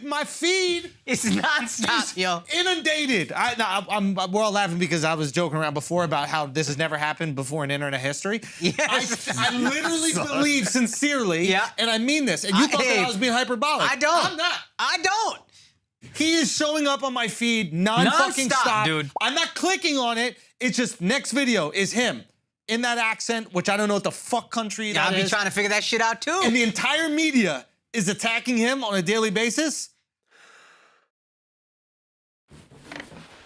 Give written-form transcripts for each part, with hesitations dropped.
my feed is nonstop, yo. Inundated. We're all laughing because I was joking around before about how this has never happened before in internet history. Yes. I literally believe sincerely, and I mean this, and you thought that I was being hyperbolic. I don't. I'm not. I don't. He is showing up on my feed non-fucking-stop. Dude. I'm not clicking on it. It's just next video is him in that accent, which I don't know what the fuck country that is. I'll be trying to figure that shit out too. And the entire media is attacking him on a daily basis.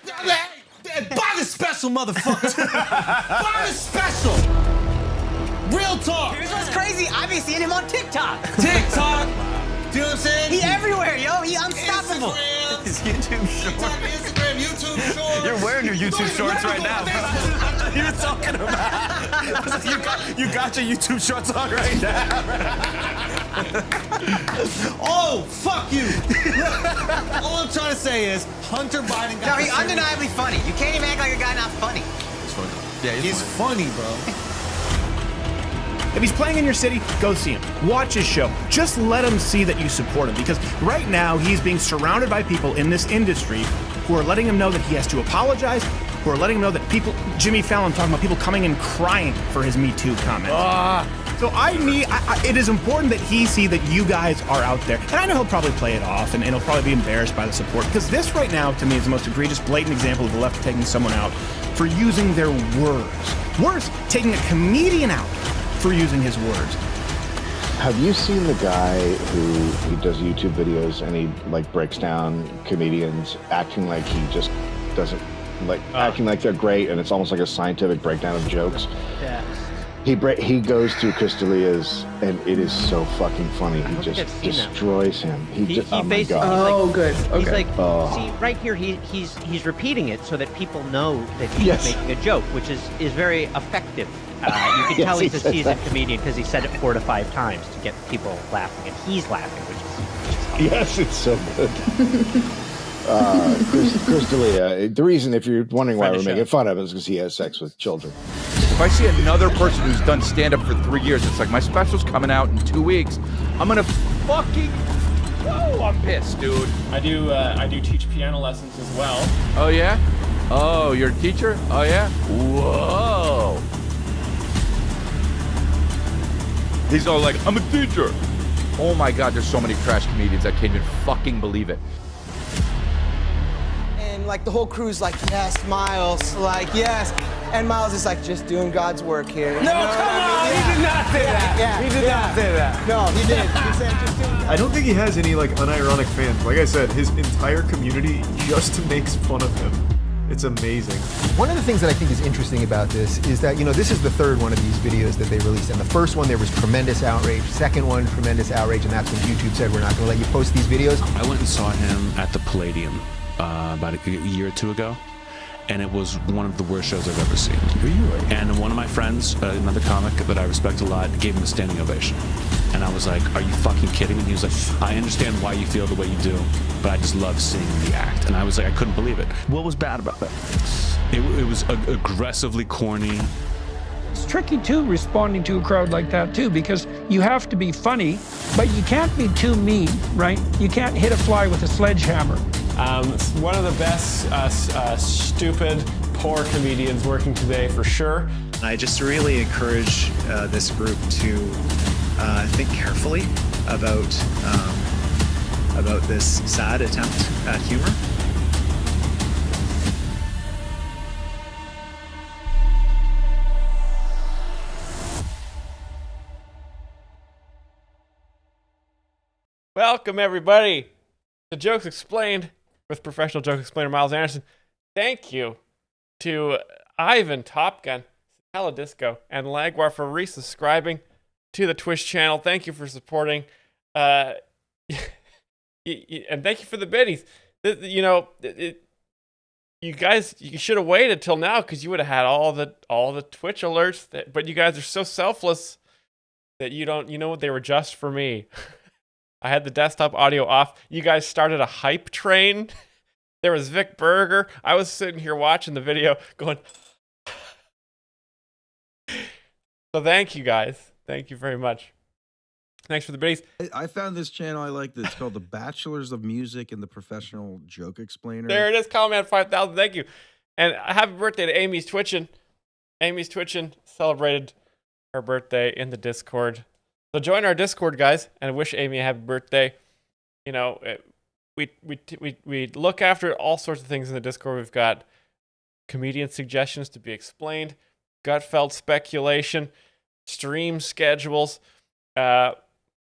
Buy the special, motherfucker. Buy the special. Real talk. Here's what's crazy. I've been seeing him on TikTok. TikTok. Do you know what I'm saying? He everywhere, yo. He unstoppable. Instagram. His YouTube shorts. Instagram, YouTube shorts. You're wearing your YouTube shorts right now. You were talking about. You got your YouTube shorts on right now. Oh, fuck you. All I'm trying to say is Hunter Biden got No, he's undeniably funny. You can't even act like a guy not funny. He's funny. Yeah, he's funny, bro. If he's playing in your city, go see him. Watch his show. Just let him see that you support him, because right now he's being surrounded by people in this industry who are letting him know that he has to apologize, who are letting him know that people, Jimmy Fallon talking about people coming and crying for his Me Too comment. So it is important that he see that you guys are out there. And I know he'll probably play it off and he'll probably be embarrassed by the support, because this right now to me is the most egregious, blatant example of the left taking someone out for using their words. Worse, taking a comedian out for using his words. Have you seen the guy who does YouTube videos and he like breaks down comedians acting like he just doesn't acting like they're great, and it's almost like a scientific breakdown of jokes? Yeah. He goes through Chris D'Elia's, and it is so fucking funny. He just destroys him. He oh my God. Oh, good. Okay. He's like, see, right here, he's repeating it so that people know that he's making a joke, which is very effective. You can tell he's a seasoned comedian because he said it 4 to 5 times to get people laughing, and he's laughing, which is yes, it's so good. Chris D'Elia, the reason, if you're wondering why we're making fun of him, is because he has sex with children. If I see another person who's done stand-up for 3 years, it's like, my special's coming out in 2 weeks, I'm gonna fucking, whoa, I'm pissed, dude. I do teach piano lessons as well. Oh yeah? Oh, you're a teacher? Oh yeah? Whoa. He's all like, I'm a teacher. Oh my God, there's so many trash comedians, I can't even fucking believe it. And like the whole crew's like, yes, Myles, like, yes. And Myles is like, just doing God's work here. No, come on, he did not say that. He did not say that. No, he did. He said just doing God's I don't think he has any like unironic fans. Like I said, his entire community just makes fun of him. It's amazing. One of the things that I think is interesting about this is that, you know, this is the third one of these videos that they released. And the first one, there was tremendous outrage. Second one, tremendous outrage. And that's when YouTube said, we're not going to let you post these videos. I went and saw him at the Palladium about a year or two ago. And it was one of the worst shows I've ever seen. Really? And one of my friends, another comic that I respect a lot, gave him a standing ovation. And I was like, are you fucking kidding me? And he was like, I understand why you feel the way you do, but I just love seeing the act. And I was like, I couldn't believe it. What was bad about that? It was aggressively corny. It's tricky too, responding to a crowd like that too, because you have to be funny, but you can't be too mean, right? You can't hit a fly with a sledgehammer. One of the best stupid, poor comedians working today, for sure. I just really encourage this group to think carefully about this sad attempt at humor. Welcome, everybody, to Jokes Explained with professional joke explainer Myles Anderson. Thank you to Ivan, Top Gun, Satella Disco, and Lagwar for resubscribing to the Twitch channel. Thank you for supporting. And thank you for the biddies. You know, you guys, you should have waited till now because you would have had all the Twitch alerts. But you guys are so selfless that you know what, they were just for me. I had the desktop audio off. You guys started a hype train. There was Vic Berger. I was sitting here watching the video going. So thank you guys. Thank you very much. Thanks for the base. I found this channel I like. It's called The Bachelors of Music and the Professional Joke Explainer. There it is, Comment 5000. Thank you. And happy birthday to Amy's Twitching. Amy's Twitching celebrated her birthday in the Discord. So join our Discord, guys, and wish Amy a happy birthday. You know, we look after all sorts of things in the Discord. We've got comedian suggestions to be explained, Gutfeld speculation, stream schedules.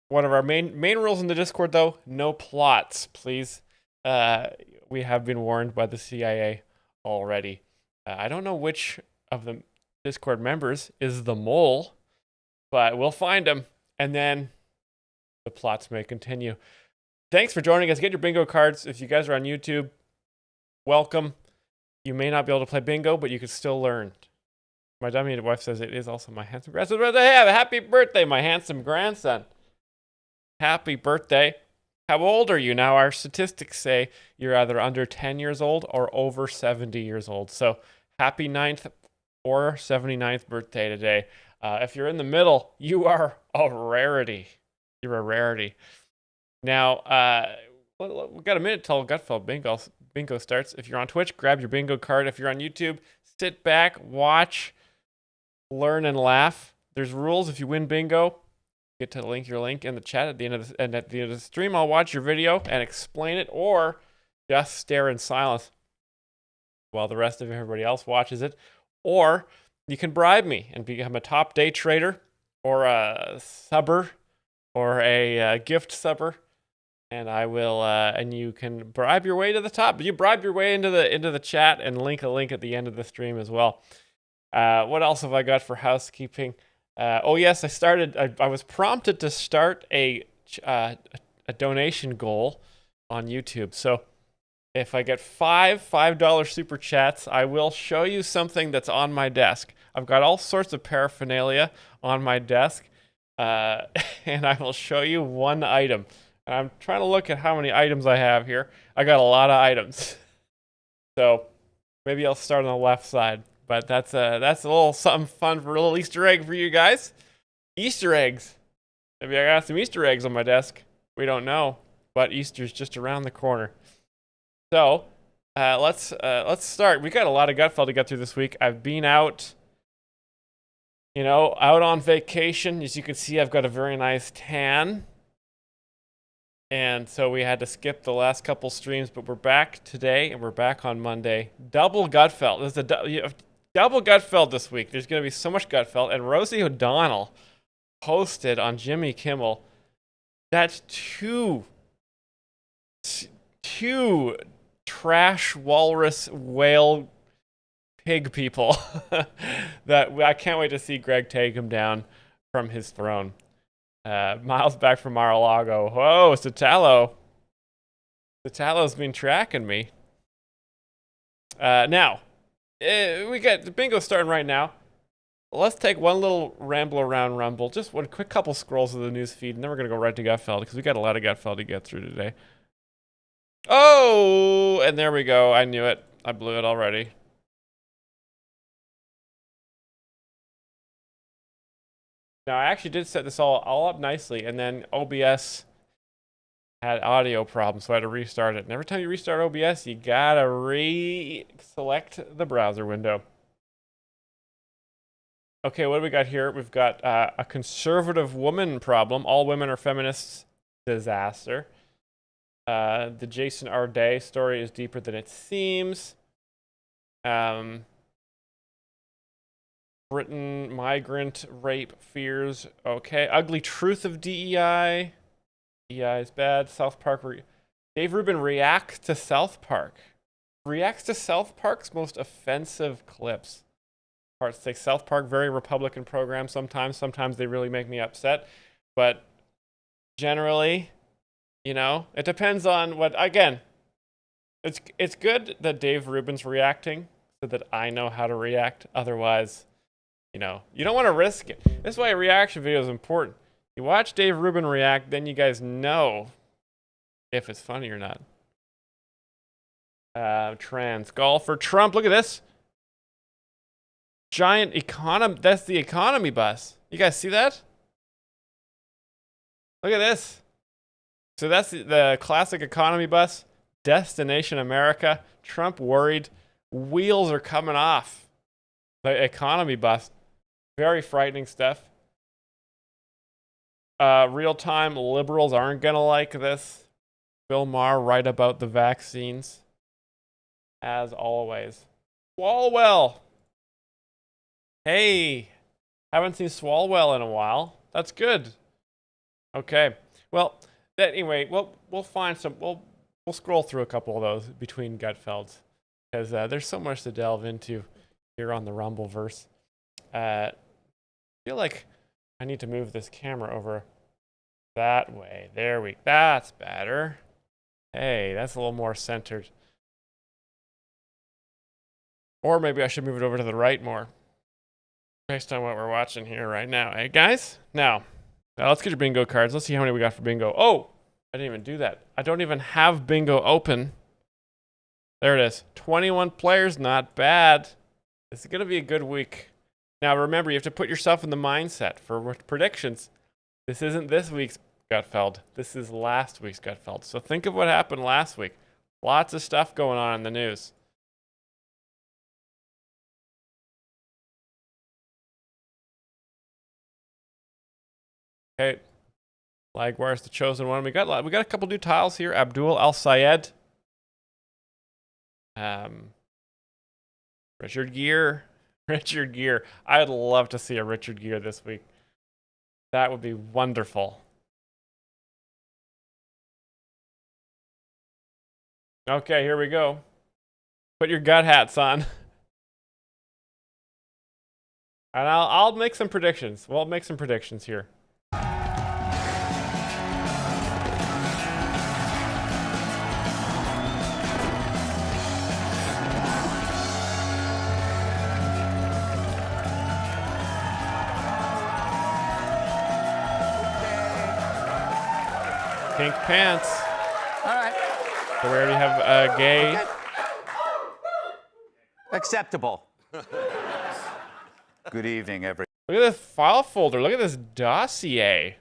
One of our main rules in the Discord, though, no plots, please. We have been warned by the CIA already. I don't know which of the Discord members is the mole, but we'll find him, and then the plots may continue. Thanks for joining us. Get your bingo cards. If you guys are on YouTube, welcome. You may not be able to play bingo, but you can still learn. My dummy wife says it is also my handsome grandson. Have a happy birthday, my handsome grandson. Happy birthday. How old are you now? Our statistics say you're either under 10 years old or over 70 years old. So happy 9th or 79th birthday today. If you're in the middle, you are a rarity. You're a rarity. Now, we've got a minute till Gutfeld Bingo starts. If you're on Twitch, grab your bingo card. If you're on YouTube, sit back, watch, learn, and laugh. There's rules if you win bingo. Get to link your link in the chat at the end of the stream. I'll watch your video and explain it, or just stare in silence while the rest of everybody else watches it. Or you can bribe me and become a top day trader, or a subber, or a gift subber, and I will. And you can bribe your way to the top. You bribe your way into the chat and link a link at the end of the stream as well. What else have I got for housekeeping? Oh yes, I was prompted to start a donation goal on YouTube. So if I get $5 super chats, I will show you something that's on my desk. I've got all sorts of paraphernalia on my desk, and I will show you one item. And I'm trying to look at how many items I have here. I got a lot of items. So maybe I'll start on the left side. But that's a little something fun for a little Easter egg for you guys. Easter eggs. Maybe I got some Easter eggs on my desk. We don't know, but Easter's just around the corner. So let's start. We got a lot of Gutfeld to get through this week. I've been out, out on vacation. As you can see, I've got a very nice tan. And so we had to skip the last couple streams, but we're back today and we're back on Monday. Double Gutfeld. There's a double Gutfeld this week. There's going to be so much Gutfeld. And Rosie O'Donnell posted on Jimmy Kimmel that two trash walrus whale pig people that I can't wait to see Greg take him down from his throne. Myles back from Mar-a-Lago. Whoa, Satalo. Satalo's been tracking me. Now, we got the bingo starting right now. Let's take one little ramble around Rumble. Just one quick couple scrolls of the news feed, and then we're going to go right to Gutfeld, because we got a lot of Gutfeld to get through today. Oh, and there we go. I knew it. I blew it already. Now, I actually did set this all up nicely, and then OBS had audio problems, so I had to restart it. And every time you restart OBS, you gotta select the browser window. Okay, what do we got here? We've got a conservative woman problem. All women are feminists disaster. The Jason R. Day story is deeper than it seems. Britain migrant rape fears. Okay, ugly truth of DEI. DEI is bad. South Park. Dave Rubin reacts to South Park. Reacts to South Park's most offensive clips. Parts say South Park, very Republican program sometimes. Sometimes they really make me upset. But generally, it depends on what, again, it's good that Dave Rubin's reacting so that I know how to react. Otherwise, you don't want to risk it. This is why a reaction video is important. You watch Dave Rubin react, then you guys know if it's funny or not. Trans golfer Trump. Look at this. Giant economy. That's the economy bus. You guys see that? Look at this. So that's the classic economy bus. Destination America. Trump worried. Wheels are coming off. The economy bus. Very frightening stuff. Real-time liberals aren't going to like this. Bill Maher right about the vaccines. As always. Swalwell. Hey. Haven't seen Swalwell in a while. That's good. Okay. Well, anyway, we'll find some. We'll scroll through a couple of those between Gutfelds, because there's so much to delve into here on the Rumbleverse. I feel like I need to move this camera over that way. That's better. Hey, that's a little more centered. Or maybe I should move it over to the right more, based on what we're watching here right now. Hey, guys? Now let's get your bingo cards. Let's see how many we got for bingo. Oh, I didn't even do that. I don't even have bingo open. There it is. 21 players, not bad. This is going to be a good week. Now, remember, you have to put yourself in the mindset for predictions. This isn't this week's Gutfeld. This is last week's Gutfeld. So think of what happened last week. Lots of stuff going on in the news. Okay. Lagwar's the chosen one. We got a couple new tiles here. Abdul Al Sayed. Richard Gere. Richard Gere. I'd love to see a Richard Gere this week. That would be wonderful. Okay, here we go. Put your gut hats on. And I'll make some predictions. We'll make some predictions here. Pink pants. All right. So we already have a gay. Okay. Acceptable. Good evening, Look at this file folder. Look at this dossier.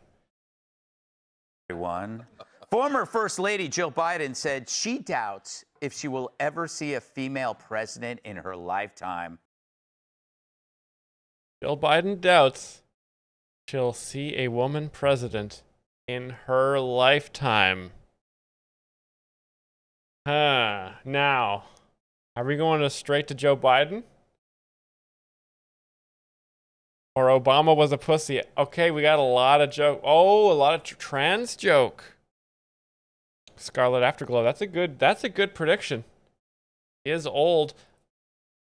everyone. Former First Lady Jill Biden said she doubts if she will ever see a female president in her lifetime. Jill Biden doubts she'll see a woman president in her lifetime. Now, are we going straight to Joe Biden? Or Obama was a pussy? Okay, we got a lot of joke. Oh, a lot of trans joke. Scarlet Afterglow. That's a good prediction. He is old.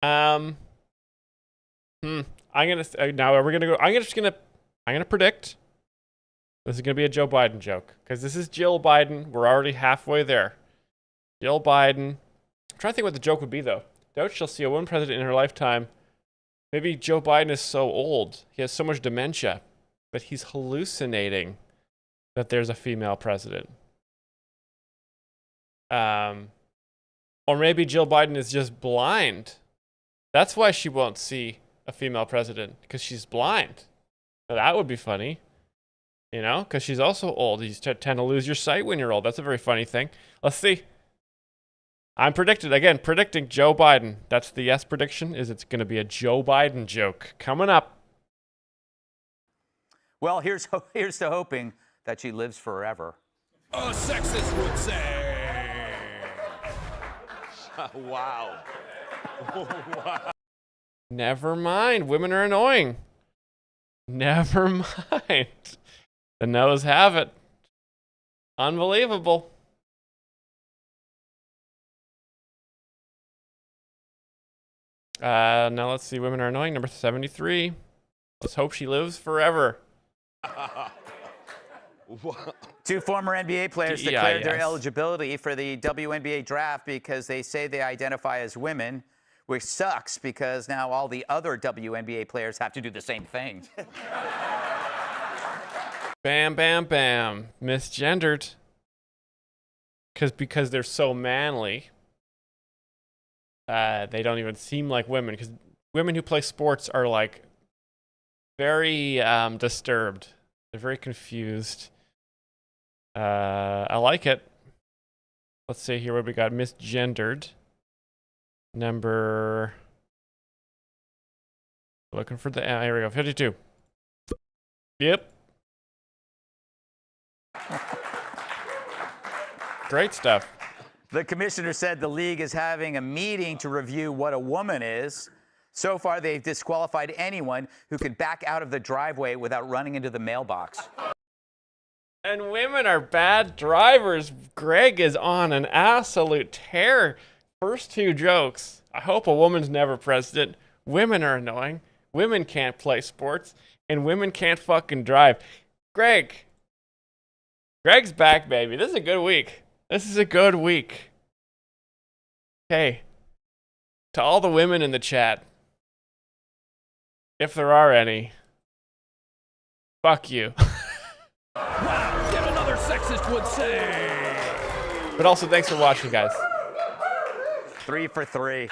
I'm gonna predict this is gonna be a Joe Biden joke, because this is Jill Biden. We're already halfway there. Jill Biden. I'm trying to think what the joke would be, though. Doubt she'll see a woman president in her lifetime. Maybe Joe Biden is so old, he has so much dementia, that he's hallucinating that there's a female president. Or maybe Jill Biden is just blind. That's why she won't see a female president, because she's blind. So that would be funny. You know, because she's also old. You tend to lose your sight when you're old. That's a very funny thing. Let's see. I'm predicting Joe Biden. That's the yes prediction, is it's going to be a Joe Biden joke. Coming up. Well, here's to hoping that she lives forever. A sexist would say. Wow. Wow. Never mind. Women are annoying. Never mind. The no's have it. Unbelievable. Now let's see. Women are annoying. Number 73. Let's hope she lives forever. Two former NBA players declared their eligibility for the WNBA draft because they say they identify as women, which sucks because now all the other WNBA players have to do the same thing. Bam, bam, bam. Misgendered. Because they're so manly. They don't even seem like women. Because women who play sports are like very disturbed. They're very confused. I like it. Let's see here what we got. Misgendered. Number. Looking for the. Here we go. 52. Yep. Great stuff. The commissioner said the league is having a meeting to review what a woman is. So far, they've disqualified anyone who could back out of the driveway without running into the mailbox. And women are bad drivers. Greg is on an absolute tear. First two jokes. I hope a woman's never president. Women are annoying. Women can't play sports. And women can't fucking drive. Greg's back, baby. This is a good week. This is a good week. Hey, to all the women in the chat, if there are any, fuck you. Wow, yet another sexist would say. But also, thanks for watching, guys. 3 for 3.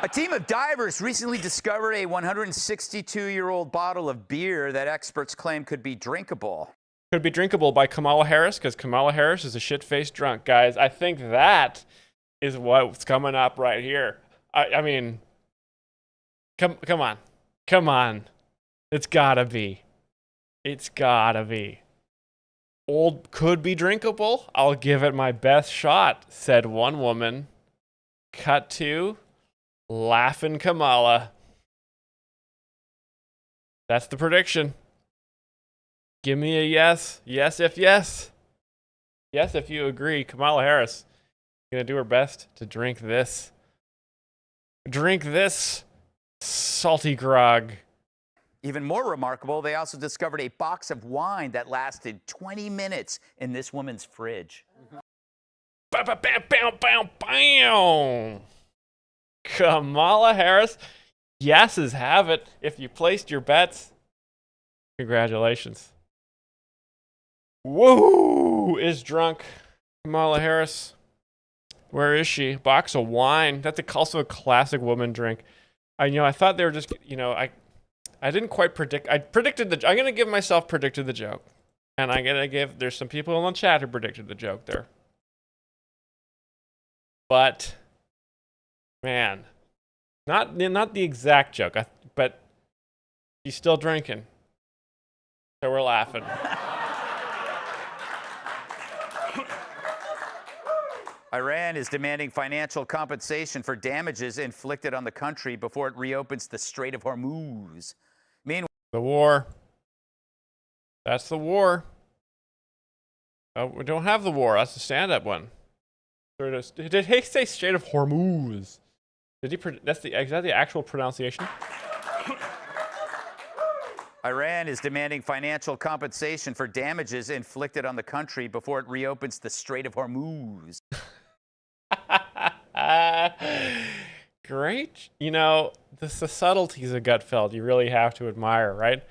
A team of divers recently discovered a 162-year-old bottle of beer that experts claim could be drinkable. Could be drinkable by Kamala Harris, because Kamala Harris is a shit-faced drunk, guys. I think that is what's coming up right here. I mean, come on. It's gotta be. Old could be drinkable. I'll give it my best shot, said one woman. Cut to laughing Kamala. That's the prediction. Give me a yes. Yes if yes. Yes if you agree. Kamala Harris gonna do her best to drink this. Drink this salty grog. Even more remarkable, they also discovered a box of wine that lasted 20 minutes in this woman's fridge. Bam, bam, bam, bam, bam, bam. Kamala Harris, yeses have it. If you placed your bets, congratulations. Woo! Is drunk. Kamala Harris. Where is she? Box of wine. That's also a classic woman drink. I thought they were just, I didn't quite predict. I'm going to give myself predicted the joke. And I'm going to there's some people in the chat who predicted the joke there. But, man, not the exact joke, but she's still drinking. So we're laughing. Iran is demanding financial compensation for damages inflicted on the country before it reopens the Strait of Hormuz. Meanwhile, the war. That's the war. Oh, we don't have the war. That's the stand-up one. Did he say Strait of Hormuz? Is that the actual pronunciation? Iran is demanding financial compensation for damages inflicted on the country before it reopens the Strait of Hormuz. Great. The subtleties of Gutfeld you really have to admire, right?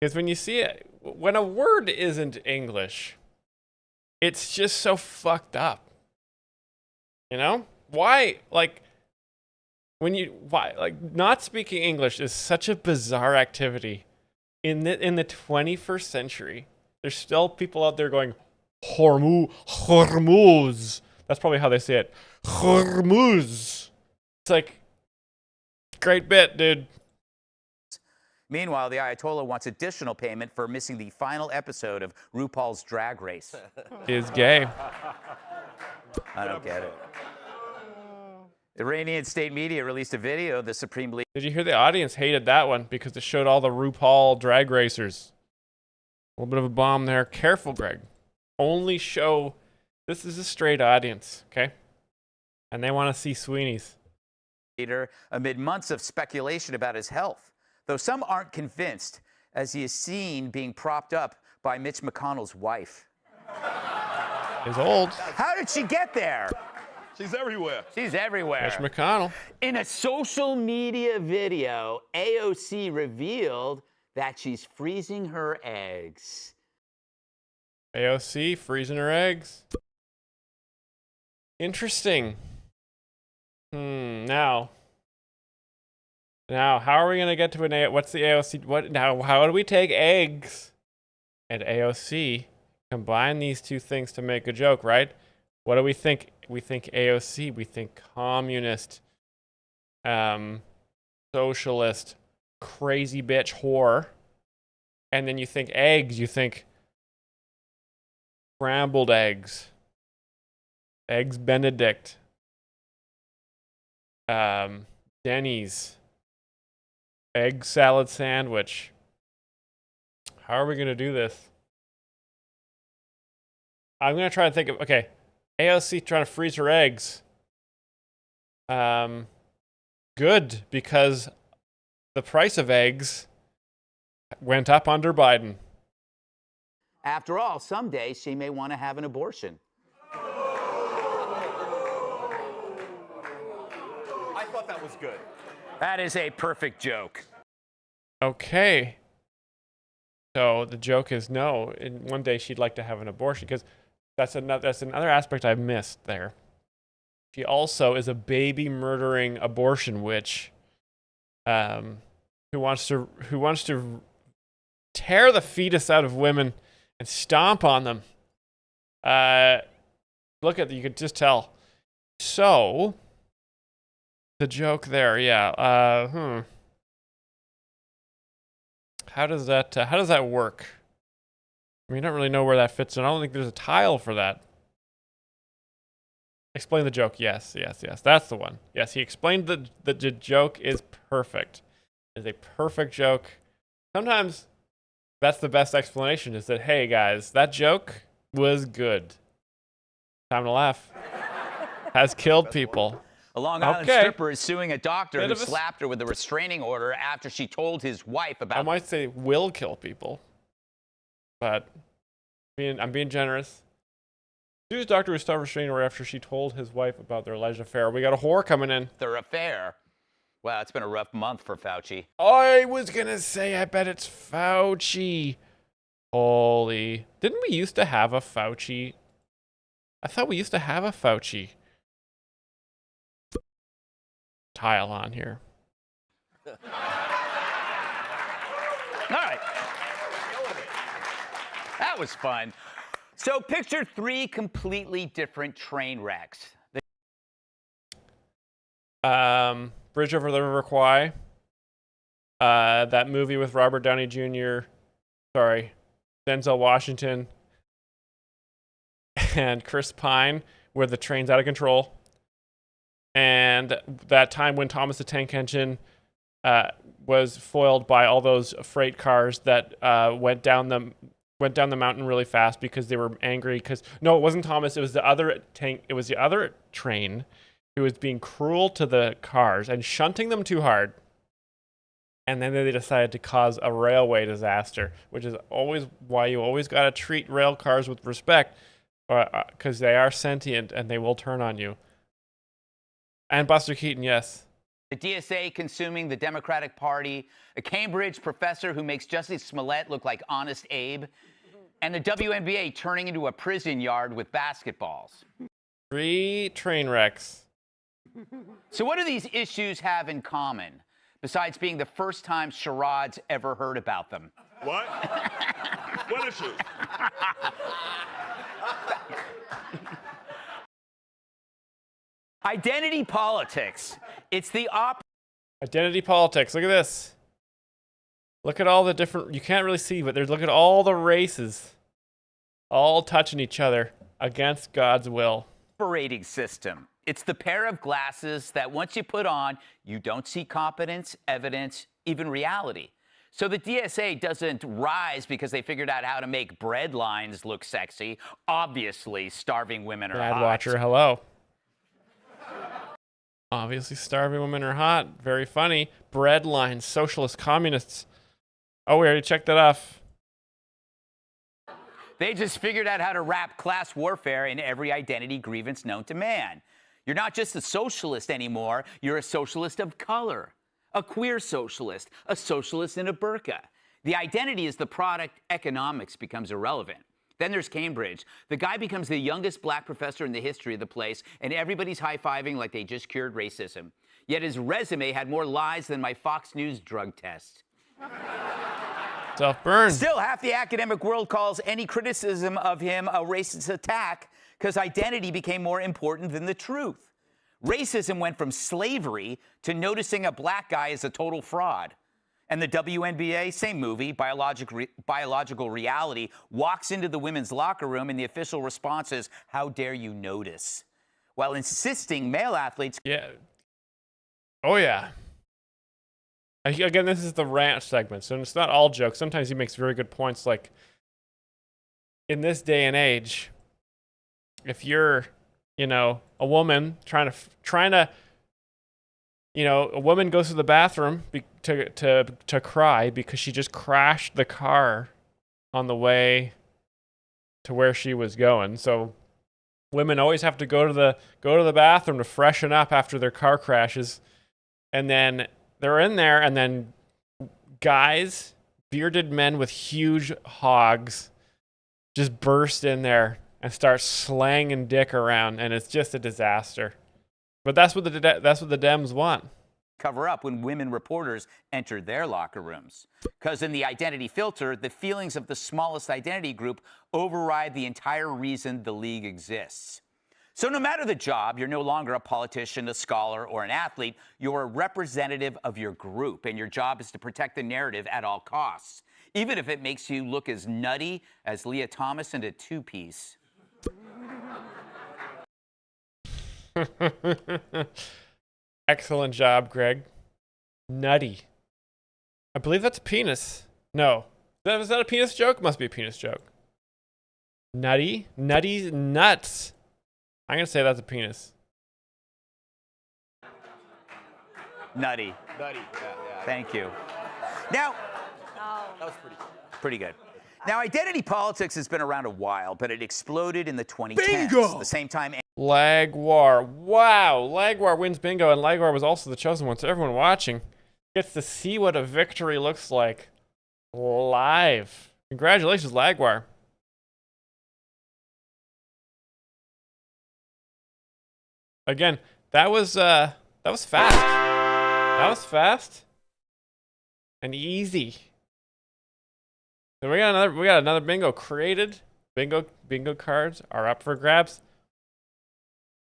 Because when you see it, when a word isn't English, it's just so fucked up. Why, not speaking English is such a bizarre activity. In the 21st century, there's still people out there going, Hormuz. That's probably how they say it. Hormuz. It's like, great bit, dude. Meanwhile, the Ayatollah wants additional payment for missing the final episode of RuPaul's Drag Race. Is gay. I don't get it. Iranian state media released a video of the Supreme League. Did you hear the audience hated that one because it showed all the RuPaul drag racers? A little bit of a bomb there. Careful, Greg. Only show... This is a straight audience, okay? And they want to see Sweeney's. Amid months of speculation about his health, though some aren't convinced, as he is seen being propped up by Mitch McConnell's wife. Is old. How did she get there? She's everywhere. She's everywhere. Mitch McConnell. In a social media video, AOC revealed that she's freezing her eggs. AOC freezing her eggs. Interesting. Now, how are we going to get to what's the AOC? How do we take eggs and AOC Combine these two things to make a joke, right? What do we think? We think AOC. We think communist, socialist, crazy bitch whore. And then you think eggs. You think scrambled eggs. Eggs Benedict. Denny's. Egg salad sandwich. How are we going to do this? I'm going to try to think of, okay, AOC trying to freeze her eggs. Good, because the price of eggs went up under Biden. After all, someday she may want to have an abortion. I thought that was good. That is a perfect joke. Okay. So the joke is no, one day she'd like to have an abortion, because that's another aspect I missed there. She also is a baby murdering abortion witch, who wants to tear the fetus out of women and stomp on them. Look at, you could just tell. So the joke there, yeah. How does that work? I mean, I don't really know where that fits in. I don't think there's a tile for that. Explain the joke. Yes. That's the one. Yes, he explained the joke is perfect. It's a perfect joke. Sometimes that's the best explanation, is that, hey, guys, that joke was good. Time to laugh. Has killed people. A Long Island stripper is suing a doctor who slapped her with a restraining order after she told his wife about... I might say will kill people, but I'm being generous. Sues doctor who stopped restraining order after she told his wife about their alleged affair. We got a whore coming in. Their affair? Wow, it's been a rough month for Fauci. I was going to say, I bet it's Fauci. Holy. Didn't we used to have a Fauci? I thought we used to have a Fauci tile on here. All right. That was fun. So picture 3 completely different train wrecks. Bridge over the River Kwai. That movie with Robert Downey Jr. Sorry, Denzel Washington and Chris Pine, where the train's out of control. And that time when Thomas the Tank Engine was foiled by all those freight cars that went down the mountain really fast because they were angry. Because no, it wasn't Thomas. It was the other tank. It was the other train who was being cruel to the cars and shunting them too hard. And then they decided to cause a railway disaster, which is always why you always got to treat rail cars with respect, because they are sentient and they will turn on you. And Buster Keaton, yes. The DSA consuming the Democratic Party, a Cambridge professor who makes Jussie Smollett look like Honest Abe, and the WNBA turning into a prison yard with basketballs. 3 train wrecks. So what do these issues have in common, besides being the first time charades ever heard about them? What? What issues? Identity politics. It's the Identity politics. Look at this. Look at all the different, you can't really see, but look at all the races all touching each other against God's will. Operating system. It's the pair of glasses that once you put on, you don't see competence, evidence, even reality. So the DSA doesn't rise because they figured out how to make bread lines look sexy. Obviously, starving women are hot. Ad Watcher, hello. Obviously, starving women are hot. Very funny. Bread lines, socialist, communists. Oh, we already checked that off. They just figured out how to wrap class warfare in every identity grievance known to man. You're not just a socialist anymore. You're a socialist of color, a queer socialist, a socialist in a burqa. The identity is the product. Economics becomes irrelevant. Then there's Cambridge. The guy becomes the youngest black professor in the history of the place, and everybody's high-fiving like they just cured racism. Yet his resume had more lies than my Fox News drug test. Self-burn. Still, half the academic world calls any criticism of him a racist attack because identity became more important than the truth. Racism went from slavery to noticing a black guy as a total fraud. And the WNBA, same movie, biological reality, walks into the women's locker room and the official response is, "How dare you notice?" While insisting male athletes... Yeah. Oh, yeah. Again, this is the rant segment, so it's not all jokes. Sometimes he makes very good points, like, in this day and age, if you're, you know, a woman trying to, you know, a woman goes to the bathroom to cry because she just crashed the car on the way to where she was going. So women always have to go to the bathroom to freshen up after their car crashes, and then they're in there, and then guys, bearded men with huge hogs, just burst in there and start slanging dick around, and it's just a disaster. But that's what the Dems want. Cover up when women reporters entered their locker rooms. Because in the identity filter, the feelings of the smallest identity group override the entire reason the league exists. So no matter the job, you're no longer a politician, a scholar, or an athlete. You're a representative of your group, and your job is to protect the narrative at all costs, even if it makes you look as nutty as Leah Thomas in a two-piece. Excellent job, Greg. Nutty. I believe that's a penis. No. Is that a penis joke? Must be a penis joke. Nutty? Nutty nuts. I'm going to say that's a penis. Nutty. Nutty. Yeah. Thank you. Now, That was pretty good. Now, identity politics has been around a while, but it exploded in the 2010s. Bingo! At the same time... Lagwar. Wow. Lagwar wins bingo, and Lagwar was also the chosen one, so everyone watching gets to see what a victory looks like live. Congratulations, Lagwar. Again, that was fast. That was fast and easy. So we got another bingo created. Bingo cards are up for grabs.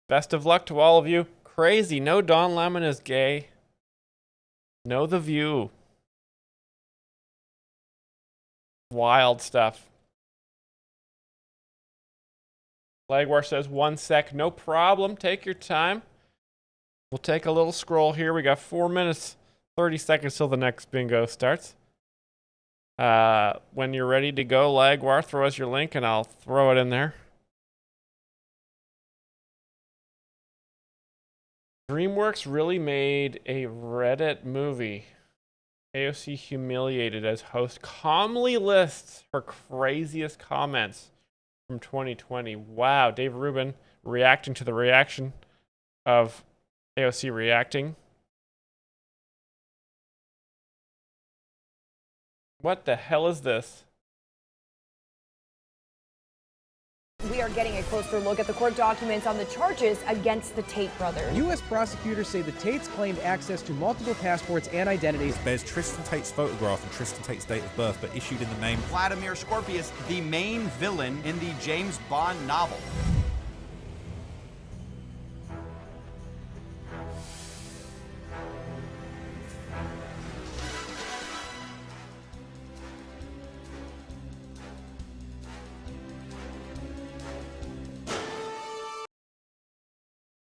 Best of luck to all of you. Crazy. No Don Lemon is gay. No The View. Wild stuff. Lagwar says 1 sec. No problem. Take your time. We'll take a little scroll here. We got 4 minutes, 30 seconds till the next bingo starts. When you're ready to go, Lagwar, throw us your link and I'll throw it in there. DreamWorks really made a Reddit movie. AOC humiliated as host calmly lists her craziest comments from 2020. Wow, Dave Rubin reacting to the reaction of AOC reacting. What the hell is this? We are getting a closer look at the court documents on the charges against the Tate brothers. U.S. prosecutors say the Tates claimed access to multiple passports and identities. Bears Tristan Tate's photograph and Tristan Tate's date of birth, but issued in the name Vladimir Scorpius, the main villain in the James Bond novel.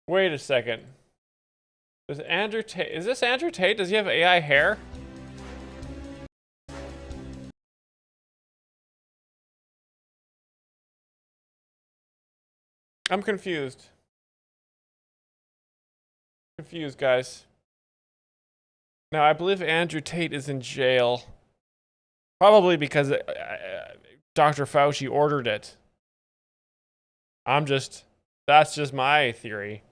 Wait a second. Is this Andrew Tate? Does he have AI hair? I'm confused. Confused, guys. Now, I believe Andrew Tate is in jail. Probably because Dr. Fauci ordered it. That's just my theory.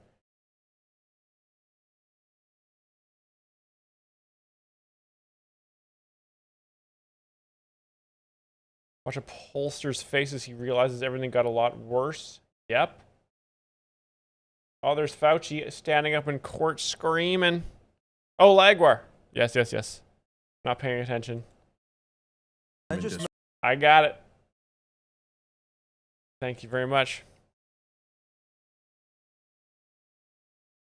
Watch a pollster's face as he realizes everything got a lot worse. Yep. Oh, there's Fauci standing up in court screaming. Oh, Lagwar. Yes. Not paying attention. I got it. Thank you very much.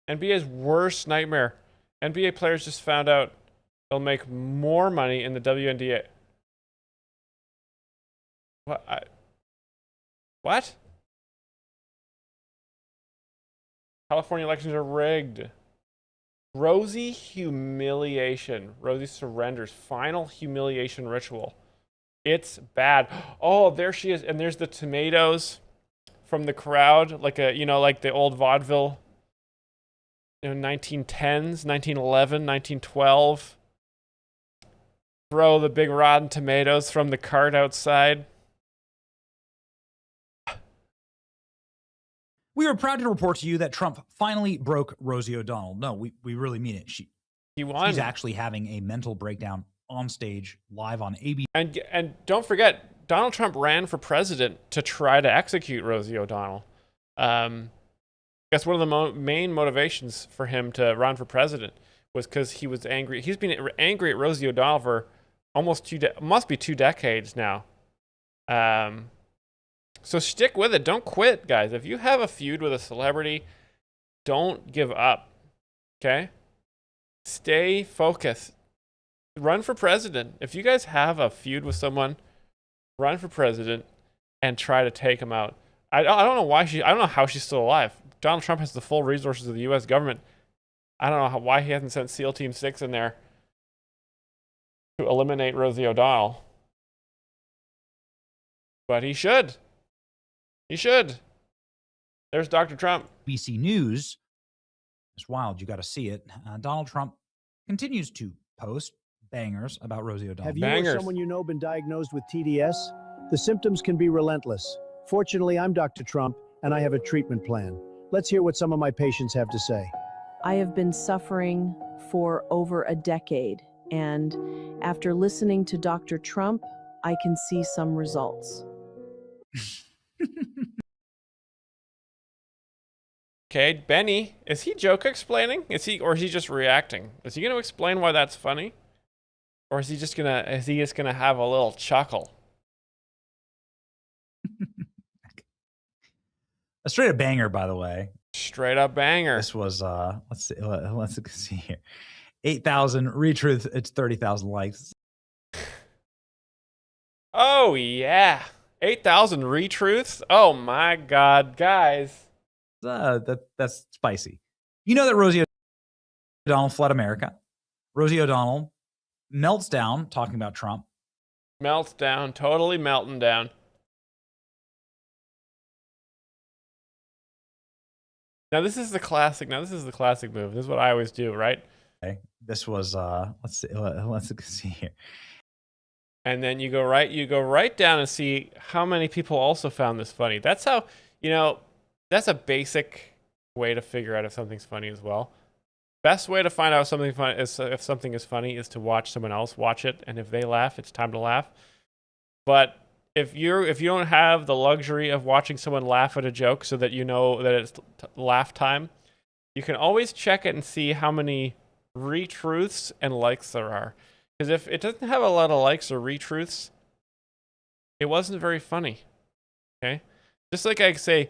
NBA's worst nightmare. NBA players just found out they'll make more money in the WNBA. What? What? California elections are rigged. Rosie humiliation. Rosie surrenders. Final humiliation ritual. It's bad. Oh, there she is. And there's the tomatoes from the crowd, like like the old vaudeville, 1910s, 1911, 1912. Throw the big rotten tomatoes from the cart outside. We are proud to report to you that Trump finally broke Rosie O'Donnell. No, we really mean it. He won. She's actually having a mental breakdown on stage, live on ABC. And don't forget, Donald Trump ran for president to try to execute Rosie O'Donnell. That's one of the main motivations for him to run for president was because he was angry. He's been angry at Rosie O'Donnell for almost must be 2 decades now. So stick with it. Don't quit, guys. If you have a feud with a celebrity, don't give up. Okay? Stay focused. Run for president. If you guys have a feud with someone, run for president and try to take him out. I don't know why I don't know how she's still alive. Donald Trump has the full resources of the U.S. government. I don't know why he hasn't sent SEAL Team 6 in there to eliminate Rosie O'Donnell. But he should. He should. There's Dr. Trump. ABC News. It's wild. You got to see it. Donald Trump continues to post bangers about Rosie O'Donnell. Have you or someone you know been diagnosed with TDS? The symptoms can be relentless. Fortunately, I'm Dr. Trump, and I have a treatment plan. Let's hear what some of my patients have to say. I have been suffering for over a decade, and after listening to Dr. Trump, I can see some results. Okay, Benny, is he joke explaining? Is he just reacting? Is he going to explain why that's funny? Or is he just gonna have a little chuckle? A straight up banger, by the way. Straight up banger. This was let's see here. 8,000 retweets, it's 30,000 likes. Oh yeah. 8,000 retweets? Oh my god, guys. That's spicy. You know that Rosie O'Donnell fled America. Rosie O'Donnell melts down talking about Trump. Melts down, totally melting down. Now this is the classic move. This is what I always do, right? Okay. This was let's see here. And then you go right down and see how many people also found this funny. That's how, that's a basic way to figure out if something's funny as well. Best way to find out if something is funny is to watch someone else watch it, and if they laugh, it's time to laugh. But if you don't have the luxury of watching someone laugh at a joke so that you know that it's laugh time, you can always check it and see how many retruths and likes there are. Because if it doesn't have a lot of likes or retruths, it wasn't very funny. Okay? Just like I say,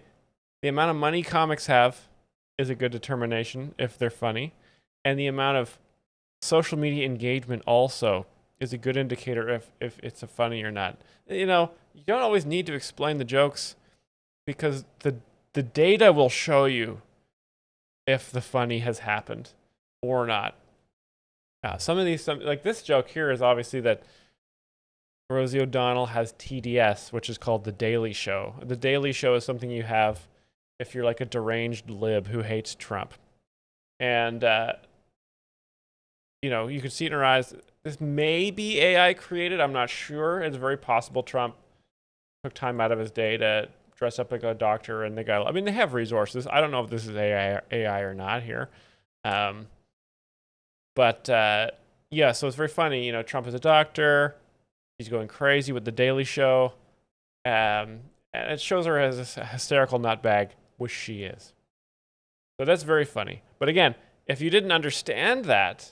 the amount of money comics have is a good determination if they're funny. And the amount of social media engagement also is a good indicator if it's a funny or not. You don't always need to explain the jokes because the data will show you if the funny has happened or not. Some like this joke here is obviously that Rosie O'Donnell has TDS, which is called The Daily Show. The Daily Show is something you have if you're like a deranged lib who hates Trump. And, you can see it in her eyes. This may be AI created. I'm not sure. It's very possible Trump took time out of his day to dress up like a doctor and they have resources. I don't know if this is AI or not here. But yeah, so it's very funny. Trump is a doctor. He's going crazy with The Daily Show. And it shows her as a hysterical nutbag, which she is. So that's very funny. But again, if you didn't understand that,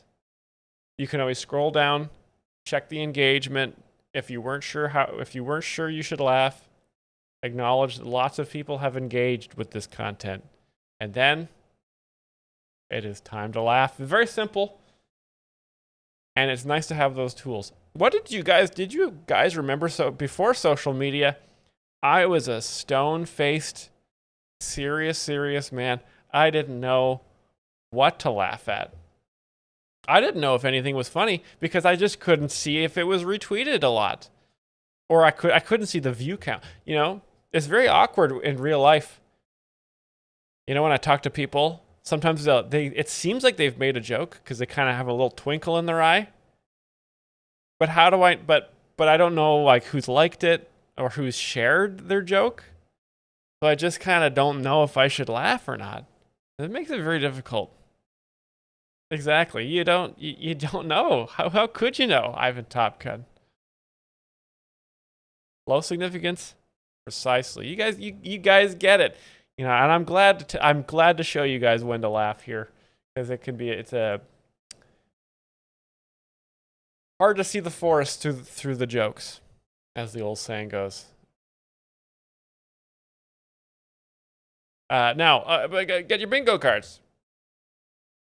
you can always scroll down, check the engagement, If you weren't sure you should laugh, acknowledge that lots of people have engaged with this content. And then it is time to laugh. It's very simple. And it's nice to have those tools. Did you guys remember? So before social media, I was a stone-faced, serious man. I didn't know what to laugh at. I didn't know if anything was funny because I just couldn't see if it was retweeted a lot. Or I couldn't see the view count. You know, it's very awkward in real life. You know, when I talk to people, sometimes it seems like they've made a joke because they kind of have a little twinkle in their eye. But how do I, but I don't know like who's liked it or who's shared their joke. So I just kind of don't know if I should laugh or not. It makes it very difficult. Exactly. You don't know. How could you know, Ivan Top Gun? Low significance? Precisely. You guys get it. You know, and I'm glad to show you guys when to laugh here. Because it's hard to see the forest through the jokes, as the old saying goes. Now, get your bingo cards.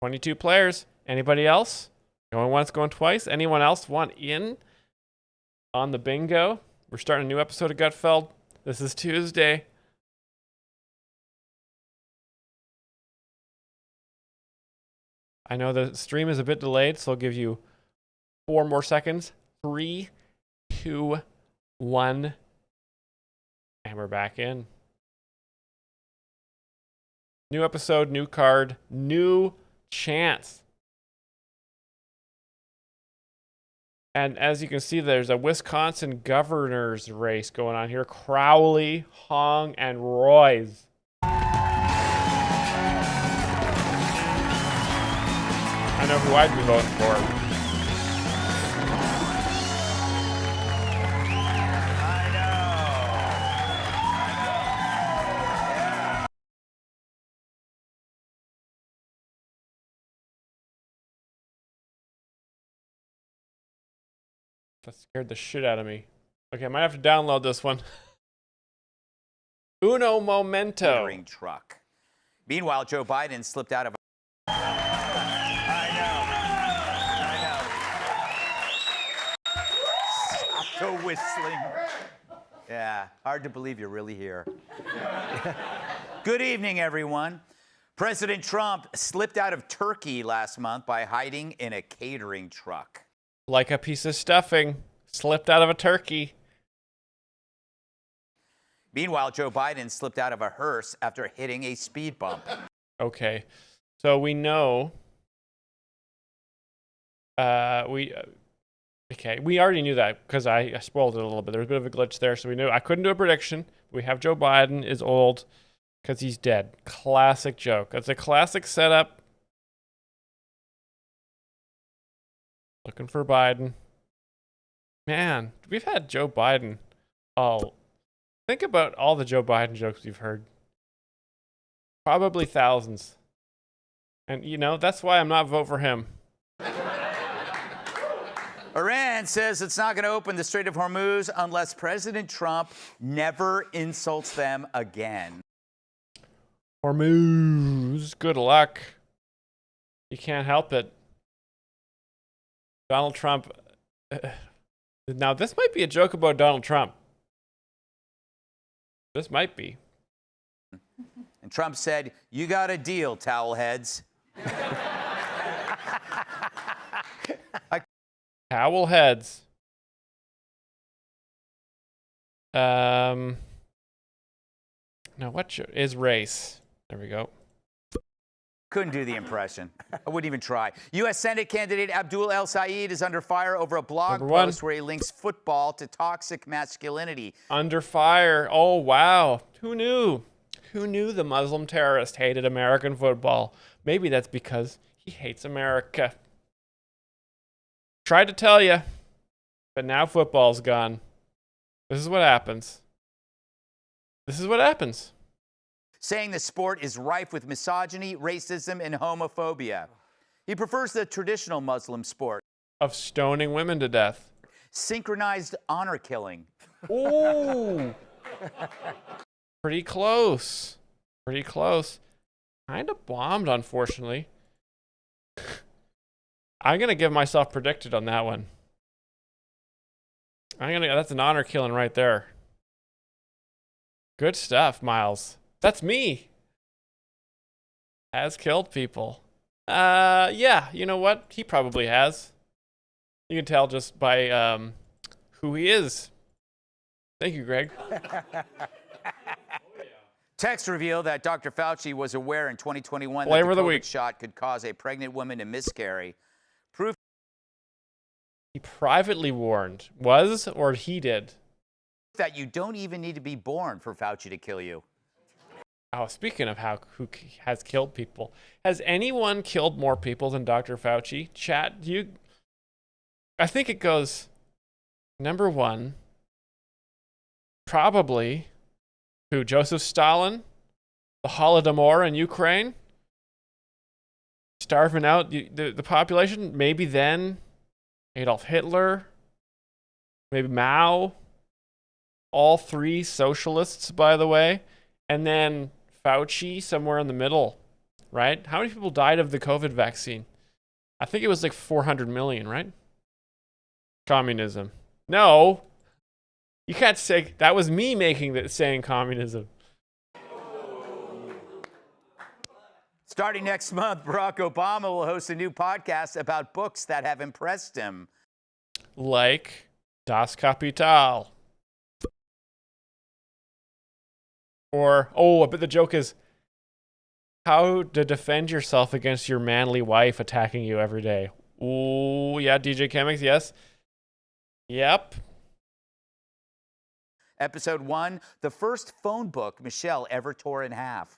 22 players. Anybody else? Going once, going twice? Anyone else want in on the bingo? We're starting a new episode of Gutfeld. This is Tuesday. I know the stream is a bit delayed, so I'll give you 4 more seconds. 3, 2, 1. And we're back in. New episode, new card, new chance. And as you can see, there's a Wisconsin governor's race going on here. Crowley, Hong, and Roy's. I know who I'd be voting for. That scared the shit out of me. Okay, I might have to download this one. Uno momento. Truck. Meanwhile, Joe Biden slipped out of. I know. Stop the whistling. Yeah, hard to believe you're really here. Good evening, everyone. President Trump slipped out of Turkey last month by hiding in a catering truck. Like a piece of stuffing, slipped out of a turkey. Meanwhile, Joe Biden slipped out of a hearse after hitting a speed bump. Okay, so we know. We already knew that because I spoiled it a little bit. There was a bit of a glitch there, so we knew I couldn't do a prediction. We have Joe Biden is old because he's dead. Classic joke. That's a classic setup. Looking for Biden. Man, we've had Joe Biden. Oh, think about all the Joe Biden jokes we've heard. Probably thousands. And, you know, that's why I'm not voting for him. Iran says it's not going to open the Strait of Hormuz unless President Trump never insults them again. Hormuz, good luck. You can't help it. Donald Trump. Now, this might be a joke about Donald Trump. This might be. And Trump said, "You got a deal, towel heads." Towel heads. Now, what is race? There we go. Couldn't do the impression. I wouldn't even try. U.S. Senate candidate Abdul El Sayed is under fire over a blog post where he links football to toxic masculinity. Under fire. Oh, wow. Who knew? Who knew the Muslim terrorist hated American football? Maybe that's because he hates America. Tried to tell you, but now football's gone. This is what happens. This is what happens. Saying the sport is rife with misogyny, racism, and homophobia. He prefers the traditional Muslim sport of stoning women to death. synchronized honor killing. Ooh. Pretty close. Pretty close. Kind of bombed, unfortunately. I'm going to give myself predicted on that one. That's an honor killing right there. Good stuff, Myles. That's me. Has killed people. Yeah, you know what? He probably has. You can tell just by who he is. Thank you, Greg. Text reveal that Dr. Fauci was aware in 2021 Flavor that of the the COVID week. shot could cause a pregnant woman to miscarry. Proof He privately warned. Was or he did? that you don't even need to be born for Fauci to kill you. Oh, speaking of who has killed people, has anyone killed more people than Dr. Fauci? Chat, I think it goes number one, probably, who? Joseph Stalin, the Holodomor in Ukraine, starving out the population. Maybe then Adolf Hitler, maybe Mao, all three socialists, by the way, and then Fauci somewhere in the middle, right? How many people died of the COVID vaccine? I think it was like 400 million, right? Communism. No, you can't say that was me saying communism. Starting next month, Barack Obama will host a new podcast about books that have impressed him. Like Das Kapital. Or, but the joke is how to defend yourself against your manly wife attacking you every day. Ooh, yeah, DJ Chemix, yes. Yep. Episode 1, the first phone book Michelle ever tore in half.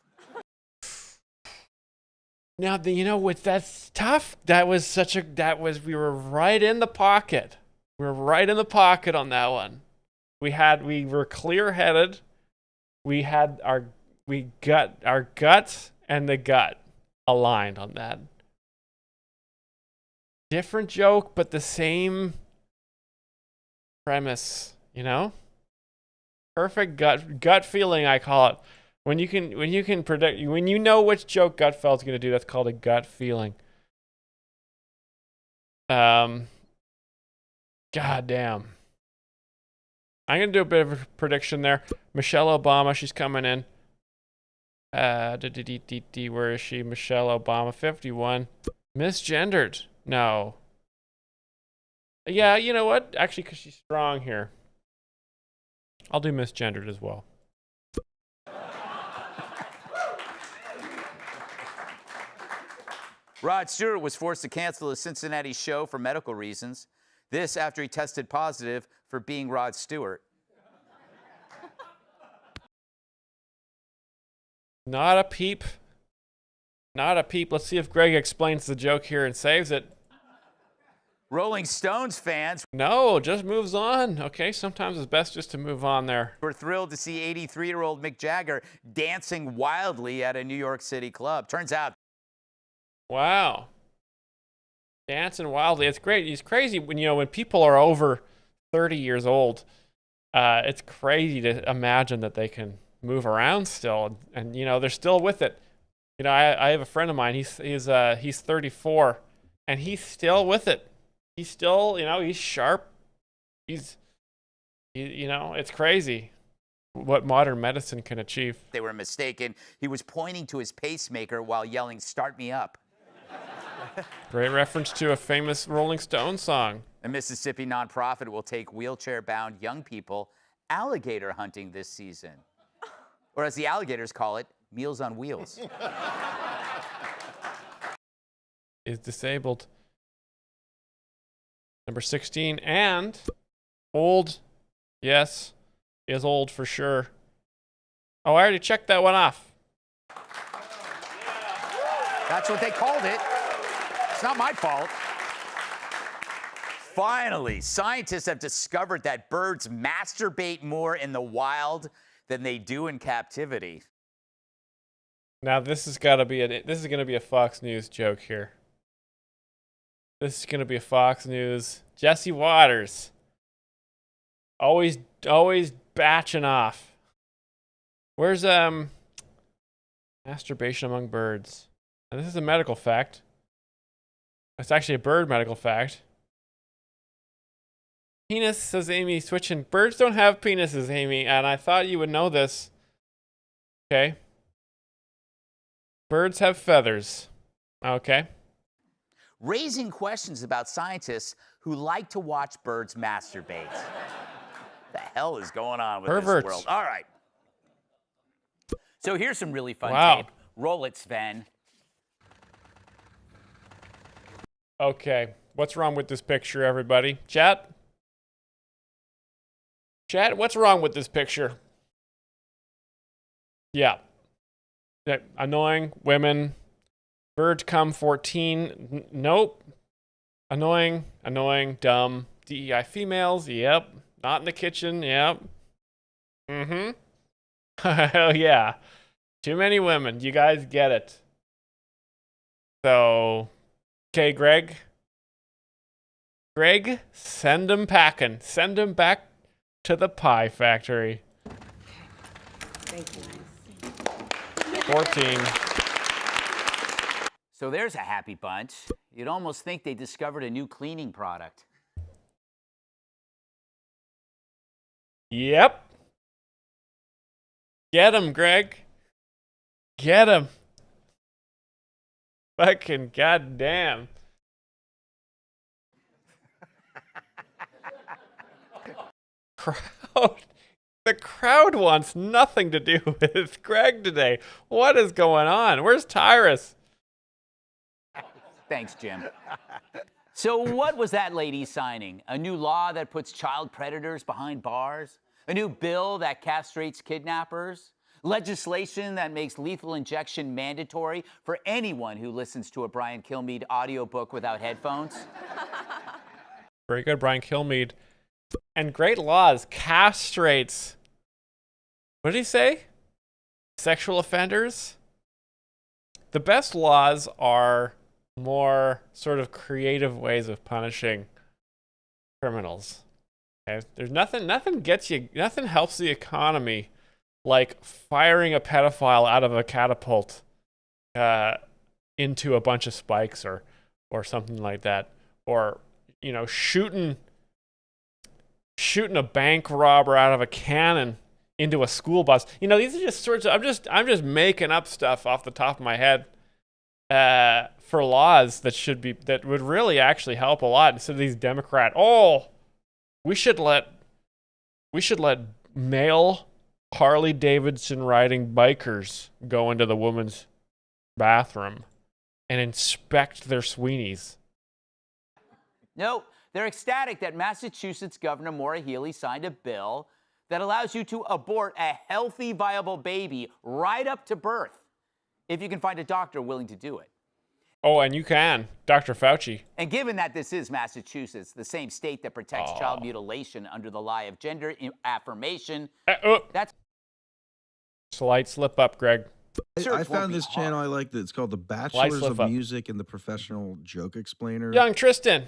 Now, that's tough. We were right in the pocket. We were right in the pocket on that one. We were clear-headed. We had our guts and the gut aligned on that. Different joke, but the same premise, Perfect gut feeling, I call it. When you can predict, when you know which joke Gutfeld's going to do, that's called a gut feeling. God damn. I'm going to do a bit of a prediction there. Michelle Obama, she's coming in. Where is she? Michelle Obama, 51. Misgendered. No. Yeah, you know what? Actually, because she's strong here. I'll do misgendered as well. Rod Stewart was forced to cancel his Cincinnati show for medical reasons. This after he tested positive for being Rod Stewart. Not a peep. Not a peep. Let's see if Greg explains the joke here and saves it. Rolling Stones fans. No, just moves on. Okay, sometimes it's best just to move on there. We're thrilled to see 83-year-old Mick Jagger dancing wildly at a New York City club. Turns out. Wow. Dancing wildly. It's great. It's crazy when people are over 30 years old. It's crazy to imagine that they can move around still, and they're still with it. I have a friend of mine. He's 34, and he's still with it. He's still, he's sharp. It's crazy what modern medicine can achieve. They were mistaken. He was pointing to his pacemaker while yelling, "Start me up." Great reference to a famous Rolling Stones song. A Mississippi nonprofit will take wheelchair-bound young people alligator hunting this season. Or as the alligators call it, Meals on Wheels. Is disabled. Number 16, and old. Yes, is old for sure. Oh, I already checked that one off. That's what they called it. It's not my fault. Finally, scientists have discovered that birds masturbate more in the wild than they do in captivity. Now this is going to be a Fox News joke here. This is going to be a Fox News. Jesse Waters. Always batching off. Where's masturbation among birds? Now, this is a medical fact. It's actually a bird medical fact. Penis, says Amy, switching. Birds don't have penises, Amy, and I thought you would know this. Okay. Birds have feathers. Okay. Raising questions about scientists who like to watch birds masturbate. What the hell is going on with Perverts. this world? All right. So here's some really fun Wow. tape. Roll it, Sven. Okay. What's wrong with this picture, everybody? Chat? Chat, what's wrong with this picture? Yeah. Annoying women. Birds come 14. Nope. Annoying, dumb. DEI females. Yep. Not in the kitchen. Yep. Mm-hmm. Hell yeah. Too many women. You guys get it. So, okay, Greg. Greg, send him packing. Send him back to the pie factory. Thank you. 14. So there's a happy bunch. You'd almost think they discovered a new cleaning product. Yep. Get him, Greg. Get him. Fucking goddamn. Crowd. The crowd wants nothing to do with Greg today. What is going on? Where's Tyrus? Thanks, Jim. So what was that lady signing? A new law that puts child predators behind bars? A new bill that castrates kidnappers? Legislation that makes lethal injection mandatory for anyone who listens to a Brian Kilmeade audiobook without headphones? Very good, Brian Kilmeade. And great laws castrates. What did he say? Sexual offenders? The best laws are more sort of creative ways of punishing criminals. Okay? There's nothing helps the economy like firing a pedophile out of a catapult into a bunch of spikes or something like that. Or, you know, shooting a bank robber out of a cannon into a school bus. You know, these are just sorts of, I'm just making up stuff off the top of my head for laws that would really actually help a lot instead of these Democrat. We should let male Harley Davidson riding bikers go into the woman's bathroom and inspect their Sweenies. No, they're ecstatic that Massachusetts Governor Maura Healey signed a bill that allows you to abort a healthy, viable baby right up to birth if you can find a doctor willing to do it. Oh, and you can, Dr. Fauci. And given that this is Massachusetts, the same state that protects child mutilation under the lie of gender affirmation, that's slight slip up, Greg. I found this channel I like that it's called the Bachelors of Music and the Professional Joke Explainer. Young Tristan,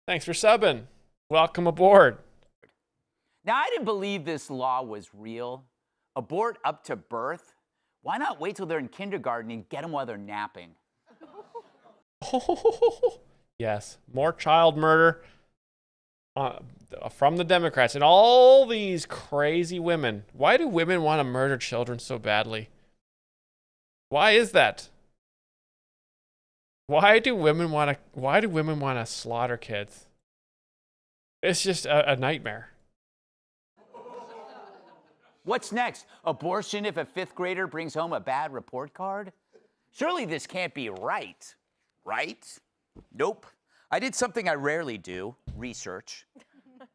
thanks for subbing. Welcome aboard. Now, I didn't believe this law was real. Abort up to birth? Why not wait till they're in kindergarten and get them while they're napping? Yes, more child murder from the Democrats and all these crazy women. Why do women want to murder children so badly? Why is that? Why do women want to slaughter kids? It's just a nightmare. What's next? Abortion if a fifth grader brings home a bad report card? Surely this can't be right. Right? Nope. I did something I rarely do, research,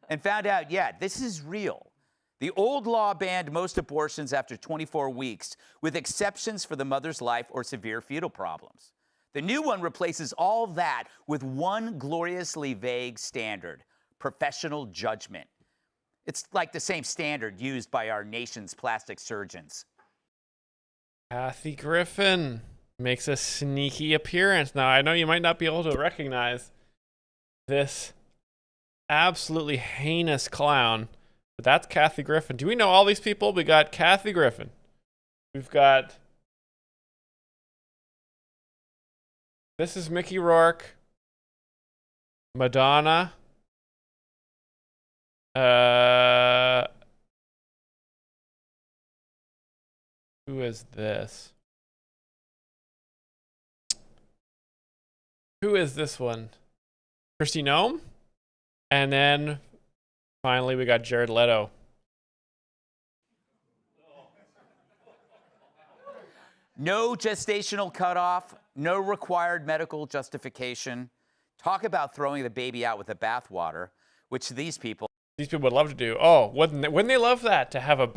and found out, yeah, this is real. The old law banned most abortions after 24 weeks, with exceptions for the mother's life or severe fetal problems. The new one replaces all that with one gloriously vague standard: professional judgment. It's like the same standard used by our nation's plastic surgeons. Kathy Griffin makes a sneaky appearance. Now, I know you might not be able to recognize this absolutely heinous clown But that's Kathy Griffin. Do we know all these people? We got Kathy Griffin. We've got... This is Mickey Rourke. Madonna. Who is this? Who is this one? Kristi Noem? And then finally we got Jared Leto. No gestational cutoff, no required medical justification. Talk about throwing the baby out with the bathwater, which these people would love to do. Oh, wouldn't they love that, to have a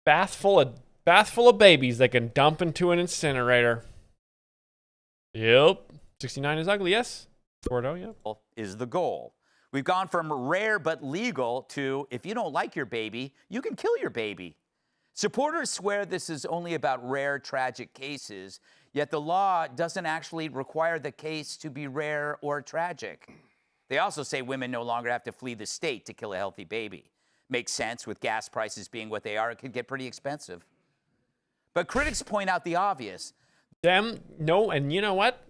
bath full of babies they can dump into an incinerator? Yep. 69 is ugly, yes. Gordo, yep. Is the goal. We've gone from rare but legal to, if you don't like your baby, you can kill your baby. Supporters swear this is only about rare, tragic cases, yet the law doesn't actually require the case to be rare or tragic. They also say women no longer have to flee the state to kill a healthy baby. Makes sense with gas prices being what they are. It could get pretty expensive. But critics point out the obvious. No, and you know what?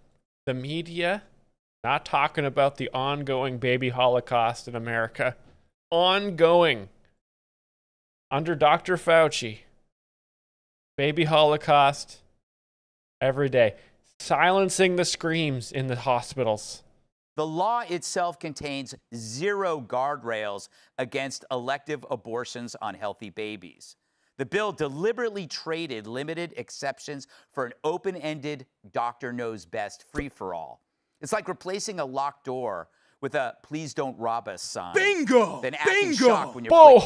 The media not talking about the ongoing baby holocaust in America. Ongoing. Under Dr. Fauci. Baby holocaust every day. Silencing the screams in the hospitals. The law itself contains zero guardrails against elective abortions on healthy babies. The bill deliberately traded limited exceptions for an open-ended doctor knows best free-for-all. It's like replacing a locked door with a "please don't rob us" sign. Bingo! Then acting Bingo! shocked when you're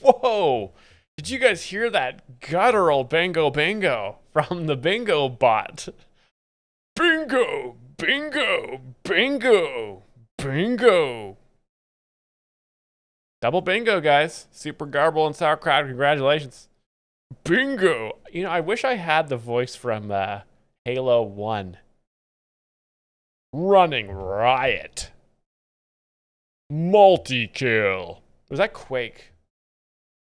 Whoa! Did you guys hear that guttural bingo from the bingo bot? Bingo! Bingo! Bingo! Bingo! Double bingo, guys. Super Garble and Sauerkraut, congratulations. Bingo! You know, I wish I had the voice from Halo 1. Running riot. Multi-kill. Was that Quake?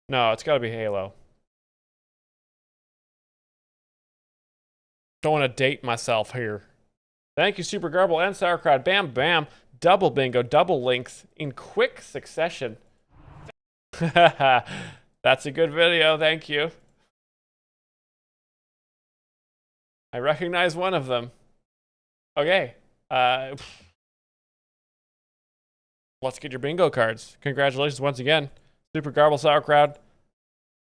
No, it's gotta be Halo. Don't want to date myself here. Thank you, Super Garble and Sauerkraut. Bam, bam. Double bingo, double links in quick succession. That's a good video, thank you. I recognize one of them. Okay. Let's get your bingo cards. Congratulations once again. Super Garble Sauerkraut.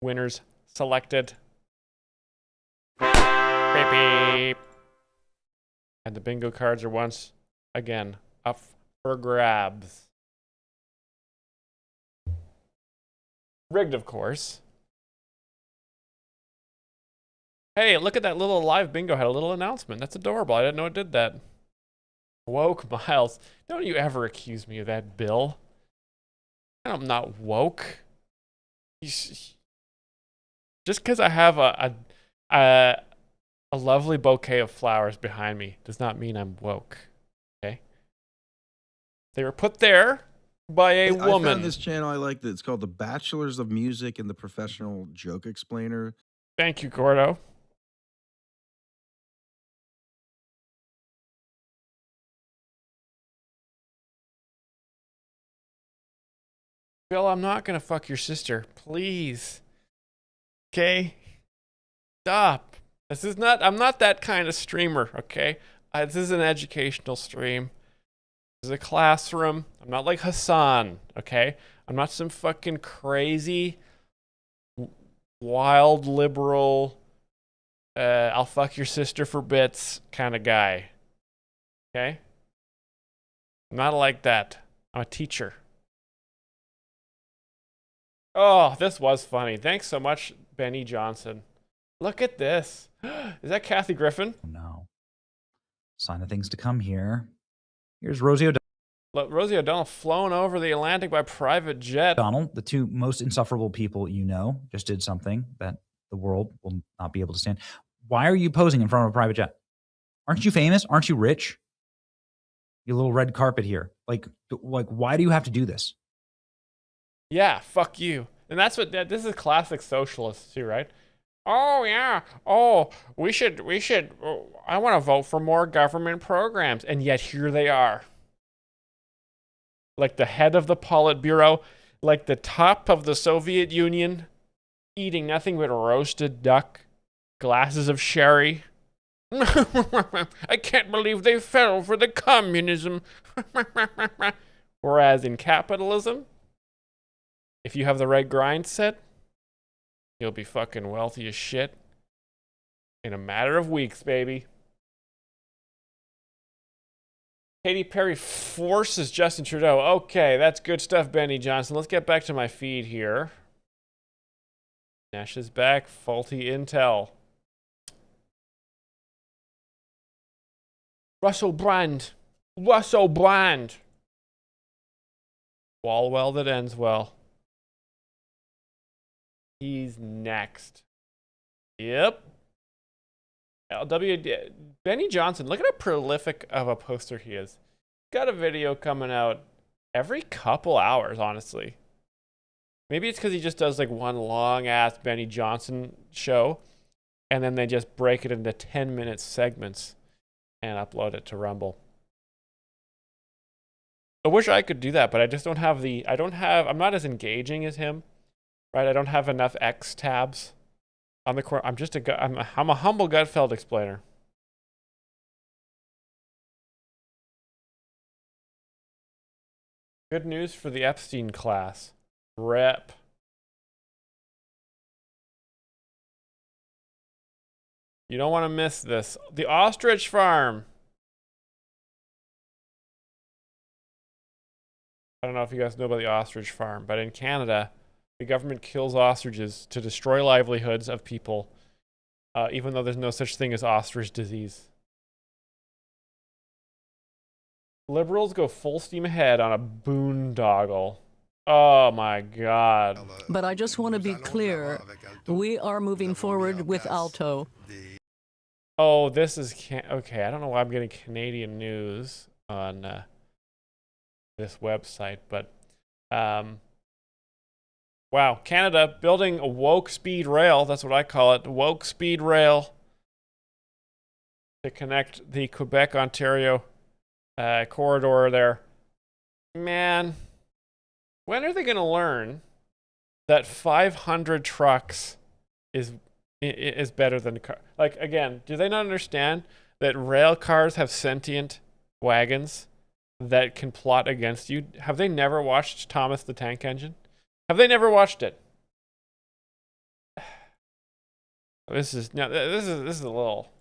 Winners selected. Beep, beep. And the bingo cards are once again up for grabs. Rigged, of course. Hey, look at that little live bingo had a little announcement. That's adorable. I didn't know it did that. Woke Myles. Don't you ever accuse me of that, Bill. I'm not woke. Just because I have a lovely bouquet of flowers behind me does not mean I'm woke. Okay? They were put there by a woman. I found this channel I like. It's called The Bachelors of Music and the Professional Joke Explainer. Thank you, Gordo. Bill, I'm not gonna fuck your sister. Please. Okay? Stop. This is not, I'm not that kind of streamer, okay? This is an educational stream. This is a classroom. I'm not like Hassan, okay? I'm not some fucking crazy, wild liberal, I'll fuck your sister for bits kind of guy. Okay? I'm not like that. I'm a teacher. Oh, this was funny. Thanks so much, Benny Johnson. Look at this. Is that Kathy Griffin? No. Sign of things to come here. Here's Rosie O'Donnell. Look, Rosie O'Donnell flown over the Atlantic by private jet. Donald, the two most insufferable people you know, just did something that the world will not be able to stand. Why are you posing in front of a private jet? Aren't you famous? Aren't you rich? Your little red carpet here. Like, why do you have to do this? Yeah, fuck you. And that's what this is classic socialists too, right? Oh yeah. Oh, we should I want to vote for more government programs, and yet here they are. Like the head of the Politburo, like the top of the Soviet Union, eating nothing but roasted duck, glasses of sherry. I can't believe they fell for the communism. Whereas in capitalism, if you have the right grind set, you'll be fucking wealthy as shit in a matter of weeks, baby. Katy Perry forces Justin Trudeau. Okay, that's good stuff, Benny Johnson. Let's get back to my feed here. Nash is back. Faulty intel. Russell Brand. Russell Brand. Wall well that ends well. He's next. Yep. LW Benny Johnson. Look at how prolific of a poster he is. Got a video coming out every couple hours, honestly. Maybe it's because he just does like one long ass Benny Johnson show, and then they just break it into 10-minute segments and upload it to Rumble. I wish I could do that, but I just don't have I'm not as engaging as him, right? I don't have enough X tabs on the corner. I'm a humble Gutfeld explainer. Good news for the Epstein class. Rep. You don't want to miss this. The ostrich farm. I don't know if you guys know about the ostrich farm, but in Canada, the government kills ostriches to destroy livelihoods of people, even though there's no such thing as ostrich disease. Liberals go full steam ahead on a boondoggle. Oh my God. But I just want to be clear. We are moving forward with Alto. Oh, this is... Okay, I don't know why I'm getting Canadian news on this website, but... wow, Canada building a woke speed rail. That's what I call it. Woke speed rail to connect the Quebec-Ontario corridor there. Man... When are they going to learn that 500 trucks is better than a car? Like, again, do they not understand that rail cars have sentient wagons that can plot against you? Have they never watched Thomas the Tank Engine? Have they never watched it? This is a little...